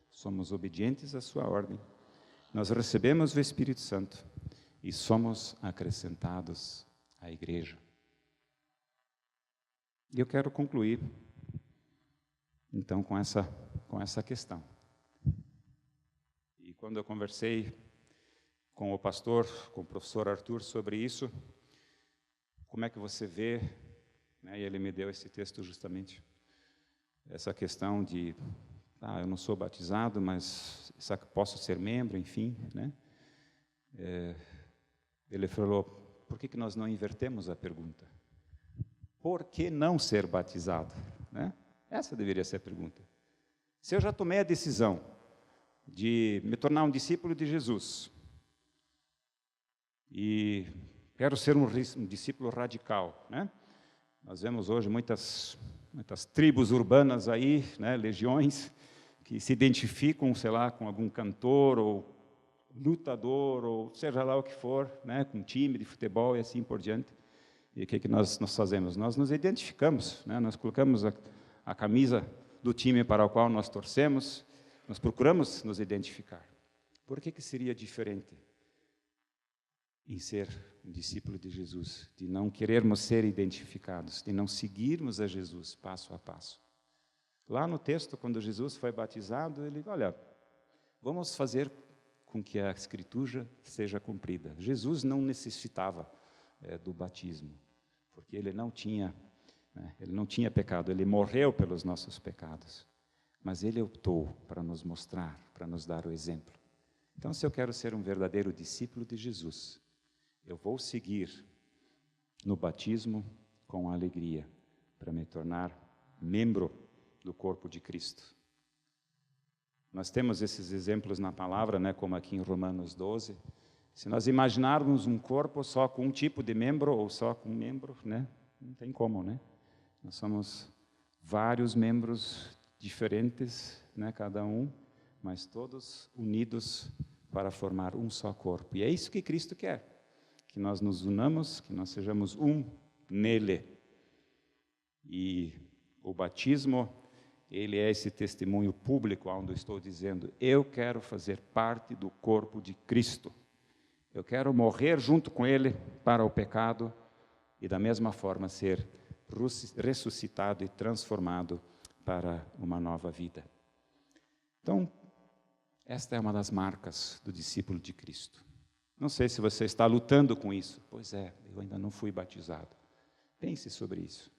somos obedientes à sua ordem, nós recebemos o Espírito Santo e somos acrescentados à igreja. E eu quero concluir, então, com essa questão. E quando eu conversei com o pastor, com o professor Arthur sobre isso, como é que você vê, né, e ele me deu esse texto justamente, essa questão de, eu não sou batizado, mas posso ser membro, enfim, né? Ele falou, por que nós não invertemos a pergunta? Por que não ser batizado? Né? Essa deveria ser a pergunta. Se eu já tomei a decisão de me tornar um discípulo de Jesus e quero ser um discípulo radical, né? Nós vemos hoje muitas tribos urbanas aí, né, legiões, que se identificam, sei lá, com algum cantor ou lutador, ou seja lá o que for, né, com um time de futebol e assim por diante. E o que nós fazemos? Nós nos identificamos, né, nós colocamos a camisa do time para o qual nós torcemos, nós procuramos nos identificar. Por que seria diferente em ser um discípulo de Jesus, de não querermos ser identificados, de não seguirmos a Jesus passo a passo? Lá no texto, quando Jesus foi batizado, ele, olha, vamos fazer com que a Escritura seja cumprida. Jesus não necessitava do batismo, porque ele não tinha pecado, ele morreu pelos nossos pecados, mas ele optou para nos mostrar, para nos dar o exemplo. Então, se eu quero ser um verdadeiro discípulo de Jesus, eu vou seguir no batismo com alegria, para me tornar membro do corpo de Cristo. Nós temos esses exemplos na palavra, né, como aqui em Romanos 12. Se nós imaginarmos um corpo só com um tipo de membro ou só com um membro, né, não tem como, né? Nós somos vários membros diferentes, né, cada um, mas todos unidos para formar um só corpo. E é isso que Cristo quer, que nós nos unamos, que nós sejamos um nele. E o batismo, ele é esse testemunho público onde eu estou dizendo, eu quero fazer parte do corpo de Cristo. Eu quero morrer junto com ele para o pecado e da mesma forma ser ressuscitado e transformado para uma nova vida. Então, esta é uma das marcas do discípulo de Cristo. Não sei se você está lutando com isso. Pois é, eu ainda não fui batizado. Pense sobre isso.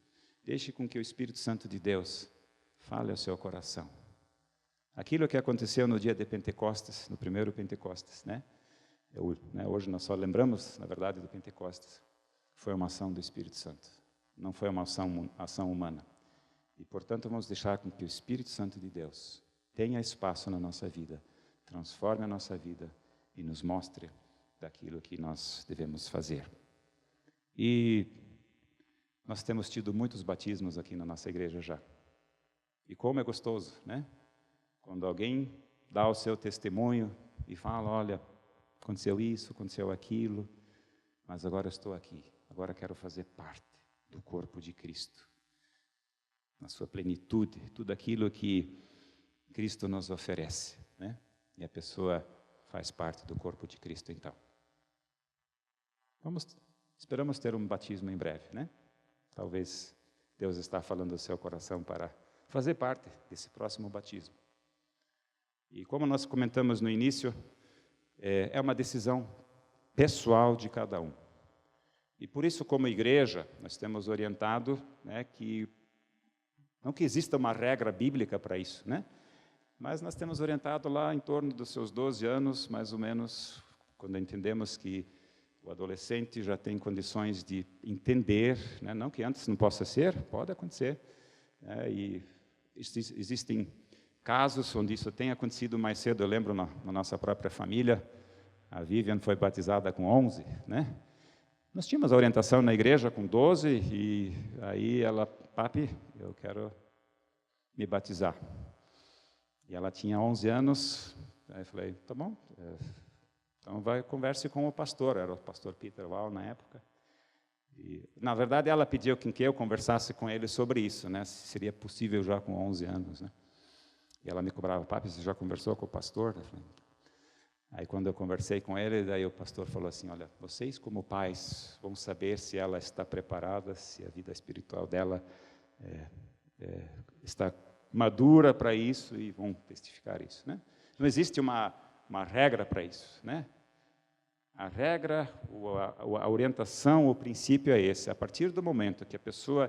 Deixe com que o Espírito Santo de Deus fale ao seu coração. Aquilo que aconteceu no dia de Pentecostes, no primeiro Pentecostes, né? Hoje nós só lembramos, na verdade, do Pentecostes. Foi uma ação do Espírito Santo. Não foi uma ação humana. E, portanto, vamos deixar com que o Espírito Santo de Deus tenha espaço na nossa vida, transforme a nossa vida e nos mostre daquilo que nós devemos fazer. E nós temos tido muitos batismos aqui na nossa igreja já. E como é gostoso, né? Quando alguém dá o seu testemunho e fala, olha, aconteceu isso, aconteceu aquilo, mas agora estou aqui, agora quero fazer parte do corpo de Cristo, na sua plenitude, tudo aquilo que Cristo nos oferece, né? E a pessoa faz parte do corpo de Cristo, então. Esperamos ter um batismo em breve, né? Talvez Deus está falando ao seu coração para fazer parte desse próximo batismo. E como nós comentamos no início, é uma decisão pessoal de cada um. E por isso, como igreja, nós temos orientado, né, que não que exista uma regra bíblica para isso, né? Mas nós temos orientado lá em torno dos seus 12 anos, mais ou menos, quando entendemos que o adolescente já tem condições de entender, né? Não que antes não possa ser, pode acontecer, né? E existem casos onde isso tem acontecido mais cedo. Eu lembro na nossa própria família, a Vivian foi batizada com 11, né? Nós tínhamos a orientação na igreja com 12 e aí ela, papi, eu quero me batizar. E ela tinha 11 anos, aí eu falei, tá bom, então converse com o pastor, era o pastor Peter Wall na época. E, na verdade, ela pediu que eu conversasse com ele sobre isso, né, se seria possível já com 11 anos. Né? E ela me cobrava, papi, você já conversou com o pastor? Eu falei, aí quando eu conversei com ele, daí o pastor falou assim, olha, vocês como pais vão saber se ela está preparada, se a vida espiritual dela está madura para isso e vão testificar isso. Né? Não existe uma regra para isso. Né? A regra, a orientação, o princípio é esse. A partir do momento que a pessoa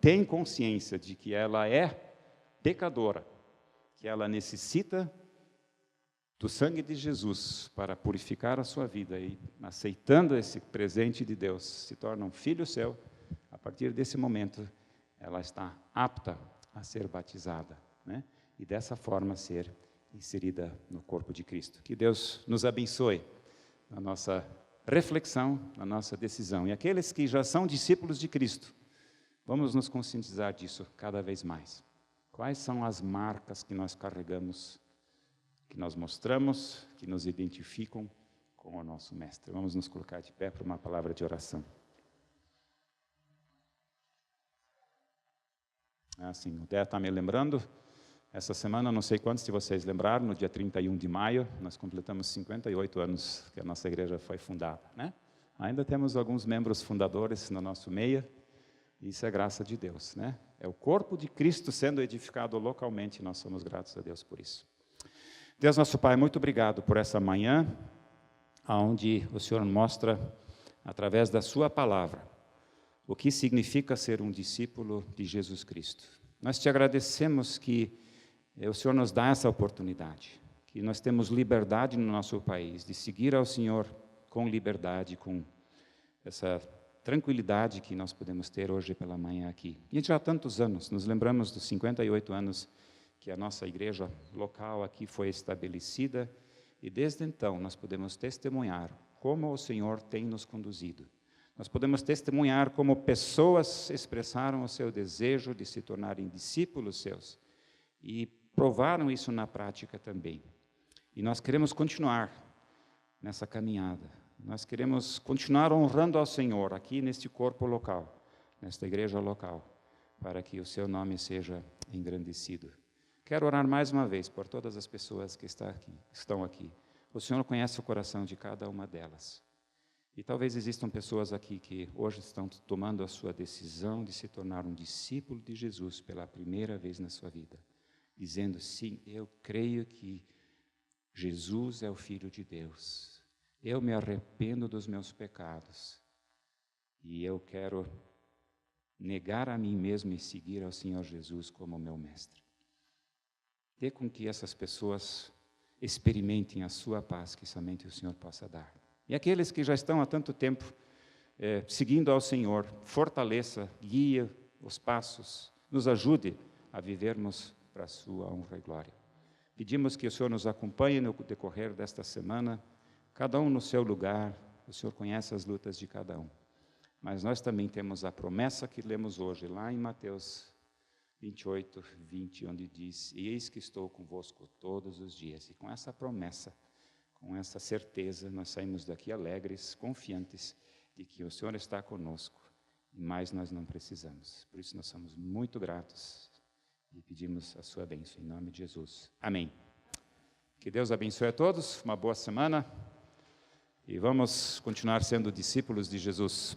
tem consciência de que ela é pecadora, que ela necessita do sangue de Jesus para purificar a sua vida e, aceitando esse presente de Deus, se torna um filho seu, a partir desse momento, ela está apta a ser batizada, né? E dessa forma ser inserida no corpo de Cristo. Que Deus nos abençoe na nossa reflexão, na nossa decisão. E aqueles que já são discípulos de Cristo, vamos nos conscientizar disso cada vez mais. Quais são as marcas que nós carregamos, que nós mostramos, que nos identificam com o nosso Mestre? Vamos nos colocar de pé para uma palavra de oração. Assim, o Dé está me lembrando, essa semana, não sei quantos de vocês lembraram, no dia 31 de maio, nós completamos 58 anos que a nossa igreja foi fundada, né? Ainda temos alguns membros fundadores no nosso meio, e isso é graça de Deus, né? É o corpo de Cristo sendo edificado localmente, e nós somos gratos a Deus por isso. Deus nosso Pai, muito obrigado por essa manhã, onde o Senhor mostra, através da sua palavra, o que significa ser um discípulo de Jesus Cristo. Nós te agradecemos que o Senhor nos dá essa oportunidade, que nós temos liberdade no nosso país, de seguir ao Senhor com liberdade, com essa tranquilidade que nós podemos ter hoje pela manhã aqui. E já há tantos anos, nos lembramos dos 58 anos que a nossa igreja local aqui foi estabelecida, e desde então nós podemos testemunhar como o Senhor tem nos conduzido. Nós podemos testemunhar como pessoas expressaram o seu desejo de se tornarem discípulos seus e provaram isso na prática também. E nós queremos continuar nessa caminhada. Nós queremos continuar honrando ao Senhor aqui neste corpo local, nesta igreja local, para que o seu nome seja engrandecido. Quero orar mais uma vez por todas as pessoas que estão aqui. O Senhor conhece o coração de cada uma delas. E talvez existam pessoas aqui que hoje estão tomando a sua decisão de se tornar um discípulo de Jesus pela primeira vez na sua vida, dizendo, sim, eu creio que Jesus é o Filho de Deus. Eu me arrependo dos meus pecados e eu quero negar a mim mesmo e seguir ao Senhor Jesus como meu mestre. Dê com que essas pessoas experimentem a sua paz que somente o Senhor possa dar. E aqueles que já estão há tanto tempo seguindo ao Senhor, fortaleça, guie os passos, nos ajude a vivermos para a sua honra e glória. Pedimos que o Senhor nos acompanhe no decorrer desta semana, cada um no seu lugar. O Senhor conhece as lutas de cada um. Mas nós também temos a promessa que lemos hoje, lá em Mateus 28, 20, onde diz, eis que estou convosco todos os dias. E com essa promessa, com essa certeza, nós saímos daqui alegres, confiantes de que o Senhor está conosco, e mais nós não precisamos. Por isso nós somos muito gratos e pedimos a sua bênção, em nome de Jesus. Amém. Que Deus abençoe a todos, uma boa semana, e vamos continuar sendo discípulos de Jesus.